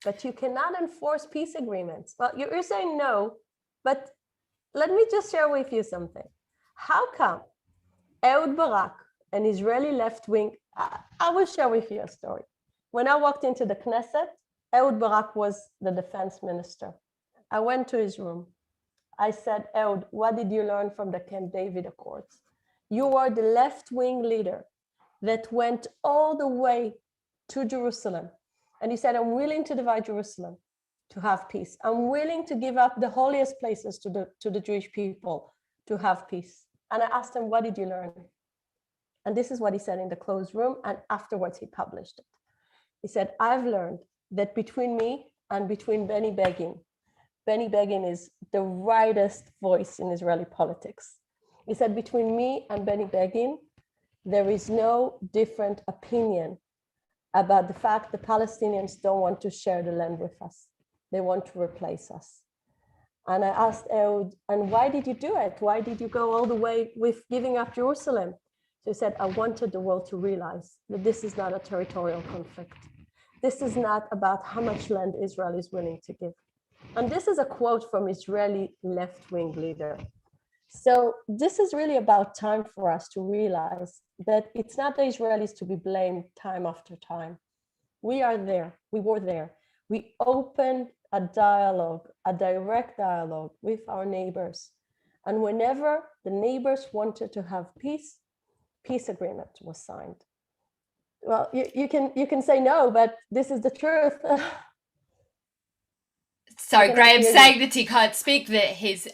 But you cannot enforce peace agreements. Well, you're saying no, but let me just share with you something. How come Ehud Barak, an Israeli left-wing, I will share with you a story. When I walked into the Knesset, Ehud Barak was the defense minister. I went to his room. I said, Ehud, what did you learn from the Camp David Accords? You are the left-wing leader that went all the way to Jerusalem. And he said, I'm willing to divide Jerusalem to have peace. I'm willing to give up the holiest places to the Jewish people to have peace. And I asked him, what did you learn? And this is what he said in the closed room. And afterwards, he published it. He said, I've learned that between me and between Benny Begin is the rightest voice in Israeli politics. He said, between me and Benny Begin, there is no different opinion about the fact the Palestinians don't want to share the land with us. They want to replace us. And I asked Ehud, and why did you do it? Why did you go all the way with giving up Jerusalem? So he said, I wanted the world to realize that this is not a territorial conflict. This is not about how much land Israel is willing to give. And this is a quote from Israeli left-wing leader. So this is really about time for us to realize that it's not the Israelis to be blamed time after time. We are there. We were there. We opened a dialogue, a direct dialogue with our neighbors. And whenever the neighbors wanted to have peace, peace agreement was signed. Well, you can say no, but this is the truth. Sorry, Graham's saying that he can't speak, that he's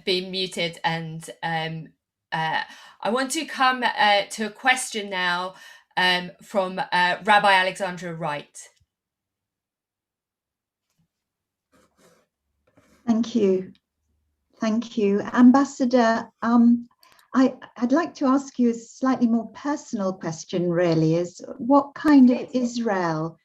been muted. And I want to come to a question now from Rabbi Alexandra Wright. Thank you. Thank you. Ambassador, I'd like to ask you a slightly more personal question, really, is what kind of Israel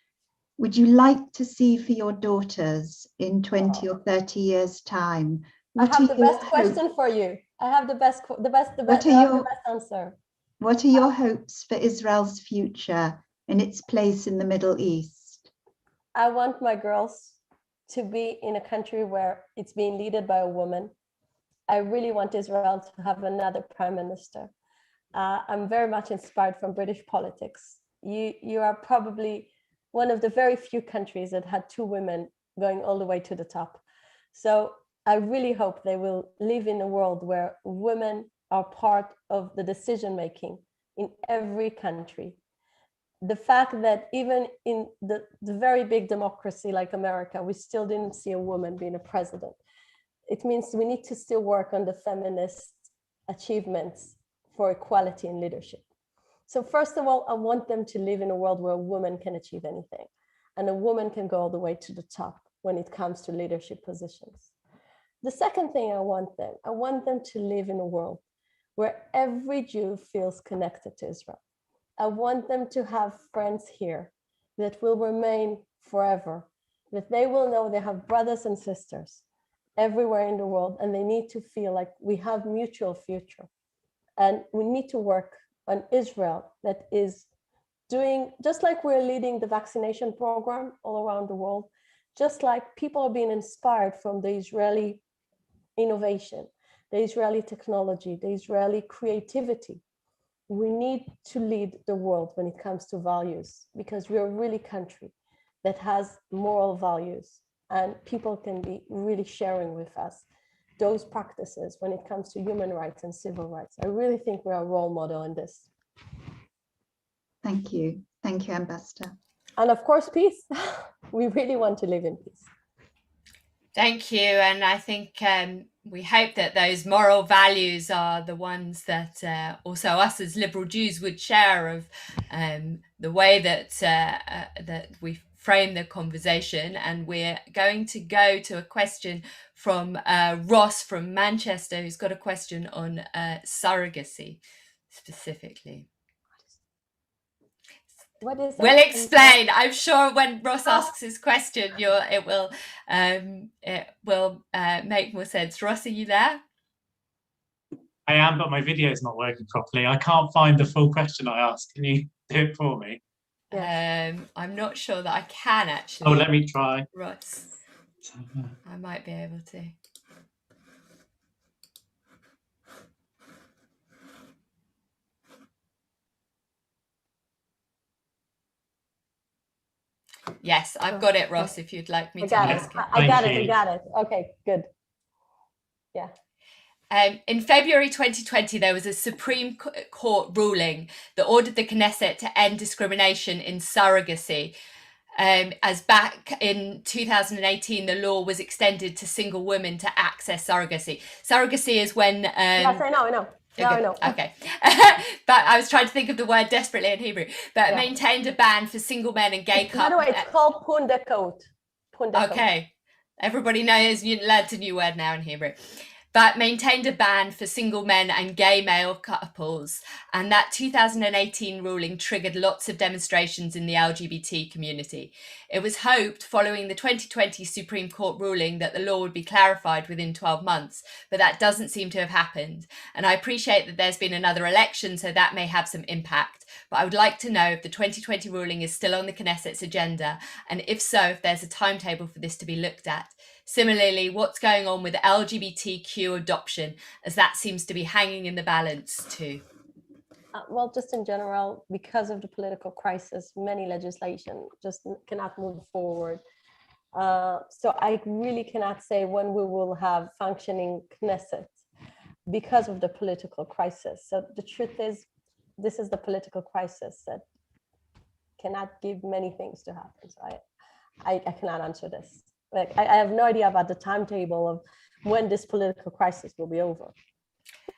would you like to see for your daughters in 20 or 30 years' time? I have the best question for you. I have the best answer. What are your hopes for Israel's future and its place in the Middle East? I want my girls to be in a country where it's being led by a woman. I really want Israel to have another prime minister. I'm very much inspired from British politics. You are probably one of the very few countries that had 2 women going all the way to the top. So I really hope they will live in a world where women are part of the decision making in every country. The fact that even in the very big democracy like America, we still didn't see a woman being a president. It means we need to still work on the feminist achievements for equality in leadership. So first of all, I want them to live in a world where a woman can achieve anything, and a woman can go all the way to the top when it comes to leadership positions. The second thing I want them to live in a world where every Jew feels connected to Israel. I want them to have friends here that will remain forever, that they will know they have brothers and sisters everywhere in the world, and they need to feel like we have mutual future. And we need to work on Israel that is doing, just like we're leading the vaccination program all around the world, just like people are being inspired from the Israeli innovation, the Israeli technology, the Israeli creativity. We need to lead the world when it comes to values, because we're a really country that has moral values, and people can be really sharing with us those practices when it comes to human rights and civil rights. I really think we're a role model in this. Thank you. Thank you, Ambassador. And of course, peace. We really want to live in peace. Thank you. And I think we hope that those moral values are the ones that also us as liberal Jews would share, of the way that that we frame the conversation. And we're going to go to a question from Ross from Manchester, who's got a question on surrogacy specifically. What is we'll explain. I'm sure when Ross asks his question, it will make more sense. Ross, are you there? I am, but my video is not working properly. I can't find the full question I asked. Can you do it for me? I'm not sure that I can actually. Oh, let me try. Ross, I might be able to. Yes, I've got it, Ross, if you'd like me to ask it. I got it. Okay, good. Yeah. In February 2020, there was a Supreme Court ruling that ordered the Knesset to end discrimination in surrogacy. As back in 2018, the law was extended to single women to access surrogacy. Surrogacy is when... yes, I know. Okay. But I was trying to think of the word desperately in Hebrew. But maintained a ban for single men and gay couples. By the way, it's called pundakot. Okay. Everybody knows, you learned a new word now in Hebrew. But maintained a ban for single men and gay male couples. And that 2018 ruling triggered lots of demonstrations in the LGBT community. It was hoped, following the 2020 Supreme Court ruling, that the law would be clarified within 12 months, but that doesn't seem to have happened. And I appreciate that there's been another election, so that may have some impact. But I would like to know if the 2020 ruling is still on the Knesset's agenda, and if so, if there's a timetable for this to be looked at. Similarly, what's going on with LGBTQ adoption, as that seems to be hanging in the balance too? Well, just in general, because of the political crisis, many legislation just cannot move forward. So I really cannot say when we will have functioning Knesset because of the political crisis. So the truth is, this is the political crisis that cannot give many things to happen. So I cannot answer this. Like, I have no idea about the timetable of when this political crisis will be over.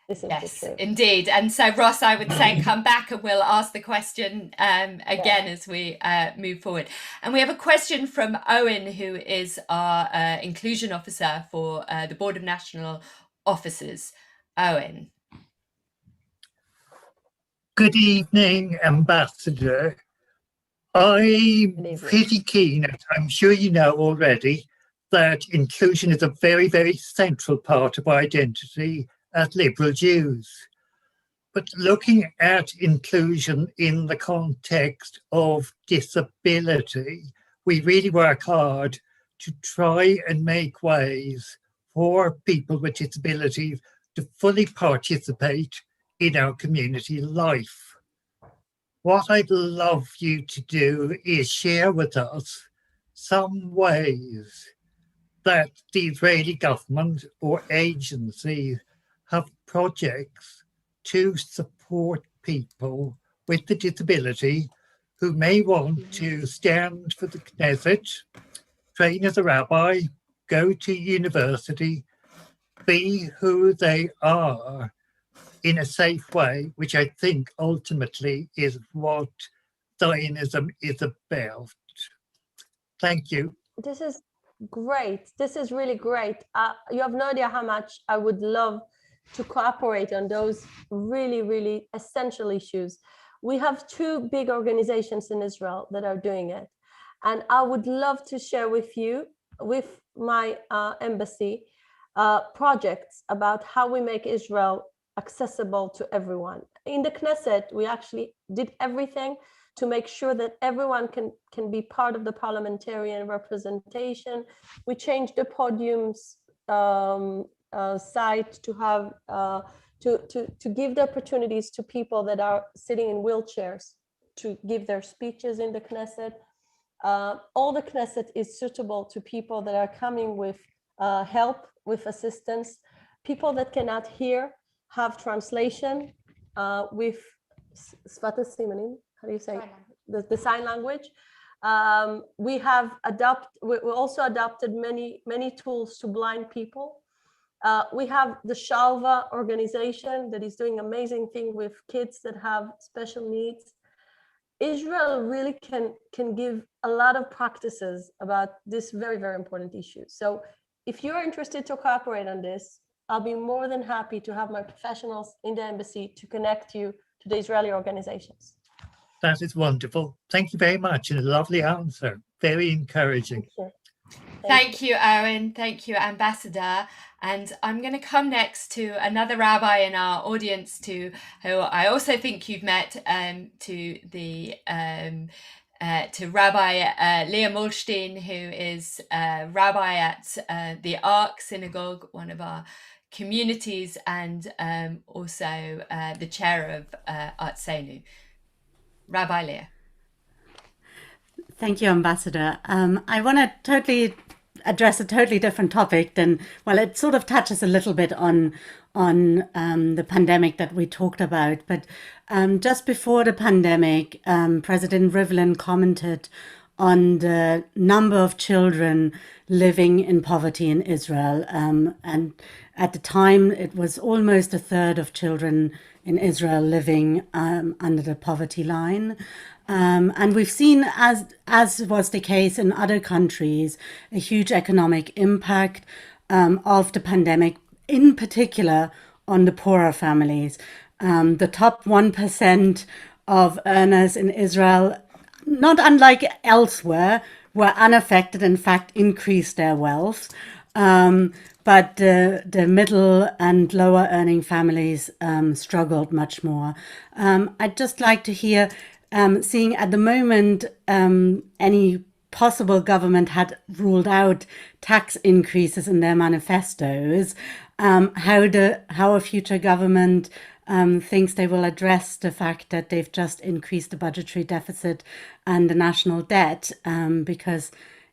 Yes, indeed. And so, Ross, I would say come back and we'll ask the question again as we move forward. And we have a question from Owen, who is our inclusion officer for the Board of National Officers. Owen. Good evening, Ambassador. I'm pretty keen, as I'm sure you know already, that inclusion is a very, very central part of our identity as liberal Jews. But looking at inclusion in the context of disability, we really work hard to try and make ways for people with disabilities to fully participate in our community life. What I'd love you to do is share with us some ways that the Israeli government or agencies have projects to support people with a disability who may want to stand for the Knesset, train as a rabbi, go to university, be who they are in a safe way, which I think ultimately is what Zionism is about. Thank you. This is great. This is really great. You have no idea how much I would love to cooperate on those really, really essential issues. We have two big organizations in Israel that are doing it. And I would love to share with you, with my embassy, projects about how we make Israel accessible to everyone. In the Knesset, we actually did everything to make sure that everyone can be part of the parliamentarian representation. We changed the podiums site to have to give the opportunities to people that are sitting in wheelchairs to give their speeches in the Knesset. All the Knesset is suitable to people that are coming with help, with assistance. People that cannot hear have translation with Sfat HaSimanim. How do you say the sign language? We also adopted many tools to blind people. We have the Shalva organization that is doing amazing thing with kids that have special needs. Israel really can give a lot of practices about this very, very important issue. So if you're interested to cooperate on this, I'll be more than happy to have my professionals in the embassy to connect you to the Israeli organizations. That is wonderful. Thank you very much. And a lovely answer. Very encouraging. Thank you, Aaron. Thank you, Ambassador. And I'm going to come next to another rabbi in our audience, who I also think you've met, to Rabbi Leah Molstein, who is rabbi at the Ark Synagogue, one of our communities, and also the chair of Artsenu. Rabbi Leah. Thank you, Ambassador. I want to totally address a totally different topic than, well, it sort of touches a little bit on the pandemic that we talked about. But just before the pandemic, President Rivlin commented on the number of children living in poverty in Israel. And at the time, it was almost a third of children in Israel living under the poverty line. And we've seen, as was the case in other countries, a huge economic impact of the pandemic, in particular on the poorer families. The top 1% of earners in Israel, not unlike elsewhere, were unaffected, in fact, increased their wealth. But the middle and lower earning families struggled much more. I'd just like to hear, seeing at the moment any possible government had ruled out tax increases in their manifestos, how a future government thinks they will address the fact that they've just increased the budgetary deficit and the national debt, because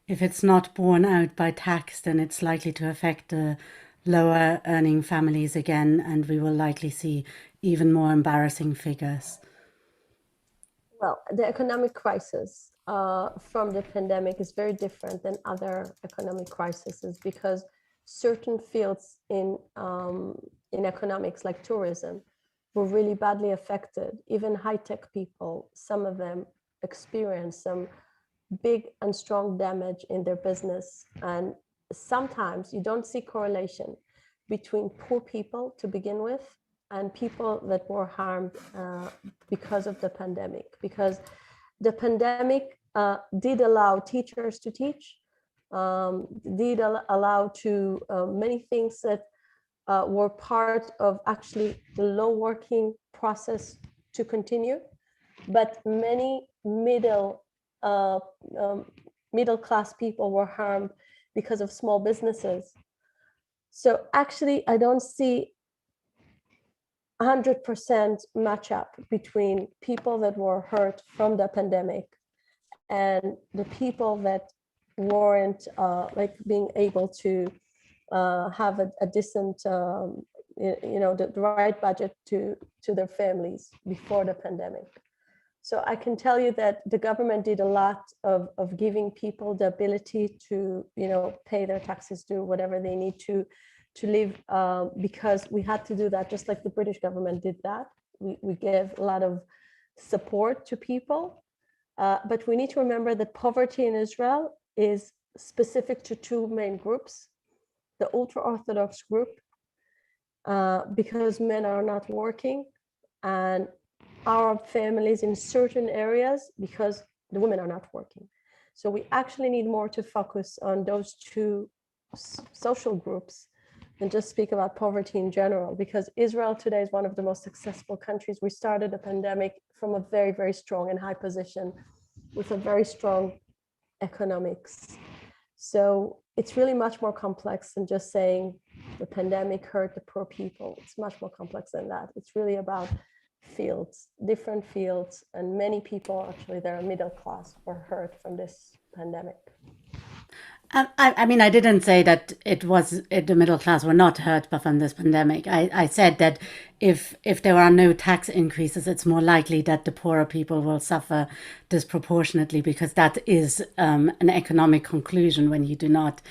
if it's not borne out by tax, then it's likely to affect the lower earning families again, and we will likely see even more embarrassing figures. Well, the economic crisis from the pandemic is very different than other economic crises, because certain fields in economics, like tourism, were really badly affected. Even high-tech people, some of them experienced some big and strong damage in their business. And sometimes you don't see correlation between poor people to begin with and people that were harmed because of the pandemic, because the pandemic did allow teachers to teach, did allow to many things that were part of actually the low working process to continue, but many middle class people were harmed because of small businesses. So actually, I don't see 100% match up between people that were hurt from the pandemic and the people that weren't like being able to have a decent, the right budget to their families before the pandemic. So I can tell you that the government did a lot of giving people the ability to, pay their taxes, do whatever they need to live, because we had to do that, just like the British government did that. We gave a lot of support to people, but we need to remember that poverty in Israel is specific to two main groups: the ultra-Orthodox group, because men are not working, and Arab families in certain areas because the women are not working. So we actually need more to focus on those two social groups and just speak about poverty in general, because Israel today is one of the most successful countries. We started the pandemic from a very, very strong and high position with a very strong economics. So it's really much more complex than just saying the pandemic hurt the poor people. It's much more complex than that. It's really about fields, different fields, and many people actually that are middle class were hurt from this pandemic. I mean, I didn't say that the middle class were not hurt from this pandemic. I said that if there are no tax increases, it's more likely that the poorer people will suffer disproportionately, because that is an economic conclusion when you do not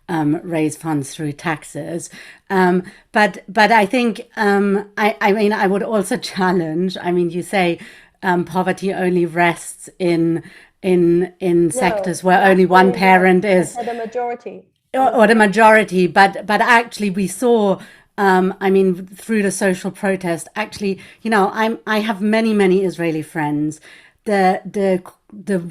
raise funds through taxes. But I think, I mean, I would also challenge, I mean, you say poverty only rests in sectors where only one parent is the majority or the majority, but actually we saw I mean, through the social protest, actually, I have many Israeli friends. The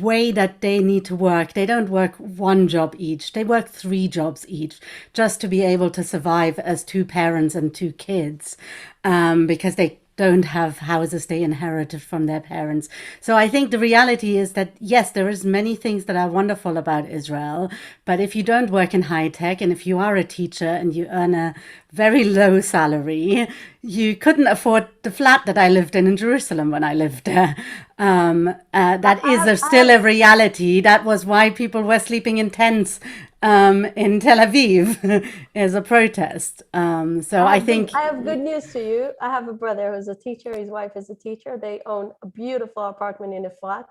way that they need to work, they don't work one job each, they work 3 jobs each just to be able to survive as 2 parents and 2 kids, because they don't have houses they inherited from their parents. So I think the reality is that, yes, there is many things that are wonderful about Israel, but if you don't work in high tech, and if you are a teacher and you earn a very low salary, you couldn't afford the flat that I lived in Jerusalem when I lived there. That is still a reality. That was why people were sleeping in tents in Tel Aviv as a protest. So I think I have good news to you. I have a brother who's a teacher. His wife is a teacher. They own a beautiful apartment in Efrat,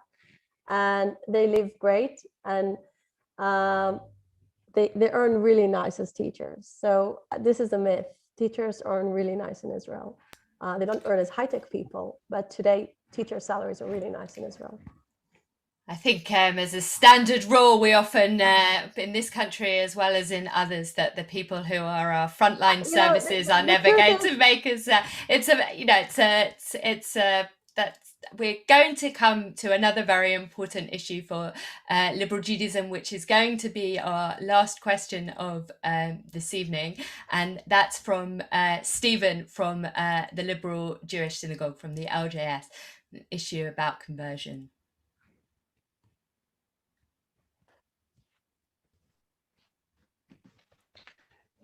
and they live great. And they earn really nice as teachers. So this is a myth. Teachers earn really nice in Israel. They don't earn as high-tech people, but today teacher salaries are really nice in Israel. I think as a standard rule, we often, in this country as well as in others, that the people who are our frontline services are never going to make us. We're going to come to another very important issue for liberal Judaism, which is going to be our last question of this evening, and that's from Stephen from the Liberal Jewish Synagogue, from the LJS, an issue about conversion.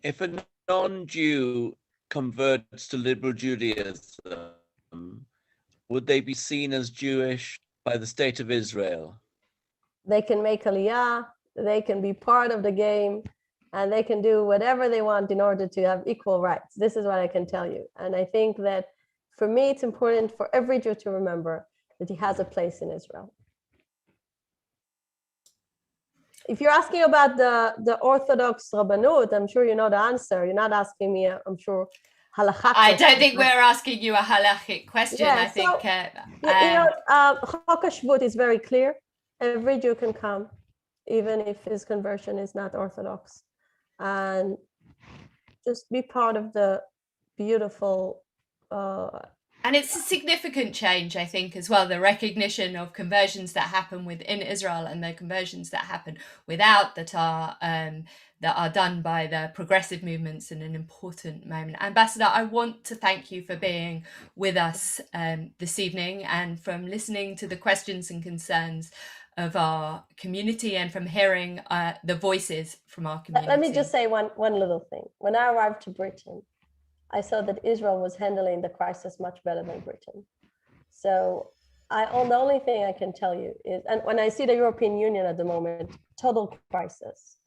If a non-Jew converts to liberal Judaism, would they be seen as Jewish by the state of Israel? They can make aliyah, they can be part of the game, and they can do whatever they want in order to have equal rights. This is what I can tell you. And I think that for me, it's important for every Jew to remember that he has a place in Israel. If you're asking about the Orthodox Rabbanut, I'm sure you know the answer. You're not asking me, I'm sure, halakha. I don't think we're asking you a halachic question. Yeah, I think Chok HaShvut is very clear. Every Jew can come, even if his conversion is not Orthodox, and just be part of the beautiful. And it's a significant change, I think, as well, the recognition of conversions that happen within Israel and the conversions that happen without, that are done by the progressive movements in an important moment. Ambassador, I want to thank you for being with us this evening, and from listening to the questions and concerns of our community, and from hearing the voices from our community. Let me just say one little thing. When I arrived to Britain, I saw that Israel was handling the crisis much better than Britain. So the only thing I can tell you is, and when I see the European Union at the moment, total crisis.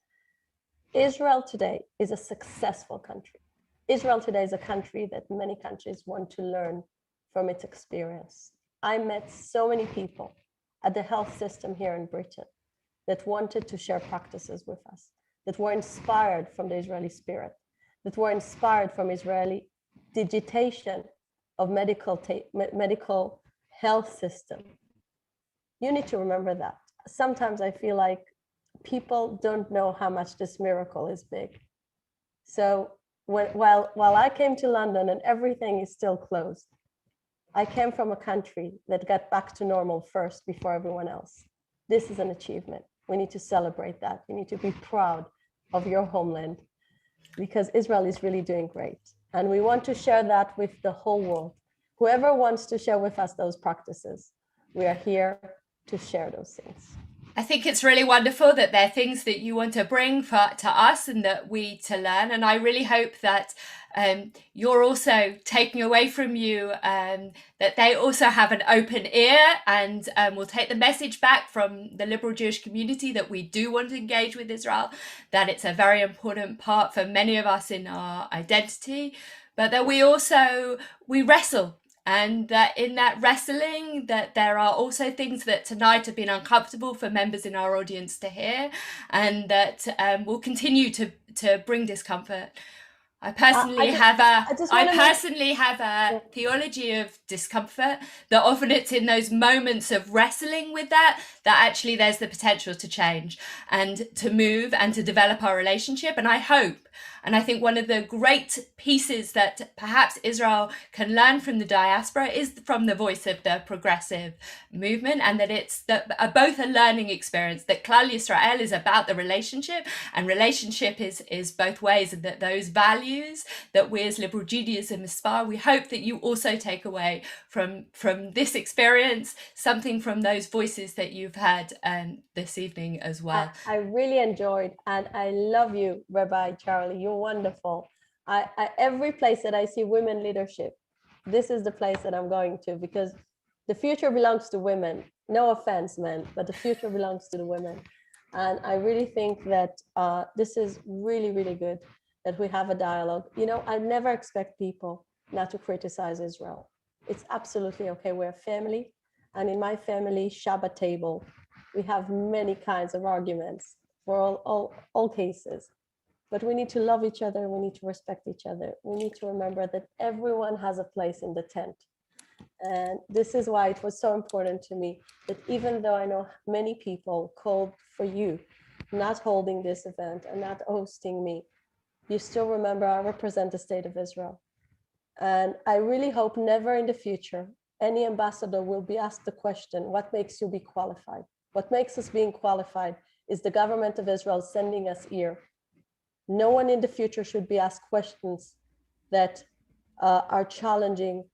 Israel today is a successful country. Israel today is a country that many countries want to learn from its experience. I met so many people at the health system here in Britain that wanted to share practices with us, that were inspired from the Israeli spirit, that were inspired from Israeli digitation of medical health system. You need to remember that. Sometimes I feel like people don't know how much this miracle is big. So while I came to London and everything is still closed, I came from a country that got back to normal first before everyone else. This is an achievement. We need to celebrate that. You need to be proud of your homeland, because Israel is really doing great. And we want to share that with the whole world. Whoever wants to share with us those practices, we are here to share those things. I think it's really wonderful that there are things that you want to bring to us and that we to learn. And I really hope that you're also taking away from you that they also have an open ear and will take the message back from the liberal Jewish community that we do want to engage with Israel, that it's a very important part for many of us in our identity, but that we wrestle. And that in that wrestling, that there are also things that tonight have been uncomfortable for members in our audience to hear, and that will continue to bring discomfort. I personally have a theology of discomfort, that often it's in those moments of wrestling with that actually there's the potential to change and to move and to develop our relationship. And I hope, and I think one of the great pieces that perhaps Israel can learn from the diaspora is from the voice of the progressive movement, and that it's both a learning experience, that Klal Yisrael is about the relationship, and relationship is both ways, and that those values that we as liberal Judaism aspire, we hope that you also take away from this experience something from those voices that you've had this evening as well. I really enjoyed, and I love you, Rabbi Charley. You're wonderful. Every place that I see women leadership, this is the place that I'm going to, because the future belongs to women. No offense, men, but the future belongs to the women. And I really think that this is really, really good that we have a dialogue. You know, I never expect people not to criticize Israel. It's absolutely okay. We're a family. And in my family Shabbat table, we have many kinds of arguments for all cases. But we need to love each other. We need to respect each other. We need to remember that everyone has a place in the tent. And this is why it was so important to me that even though I know many people called for you not holding this event and not hosting me, you still remember I represent the state of Israel. And I really hope never in the future any ambassador will be asked the question, what makes you be qualified? What makes us being qualified is the government of Israel sending us here. No one in the future should be asked questions that are challenging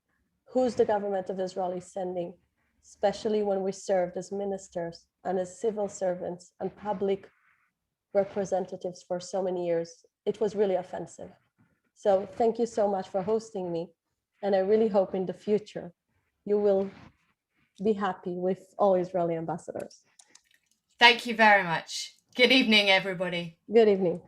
who's the government of Israel is sending, especially when we served as ministers and as civil servants and public representatives for so many years. It was really offensive. So thank you so much for hosting me. And I really hope in the future you will be happy with all Israeli ambassadors. Thank you very much. Good evening, everybody. Good evening.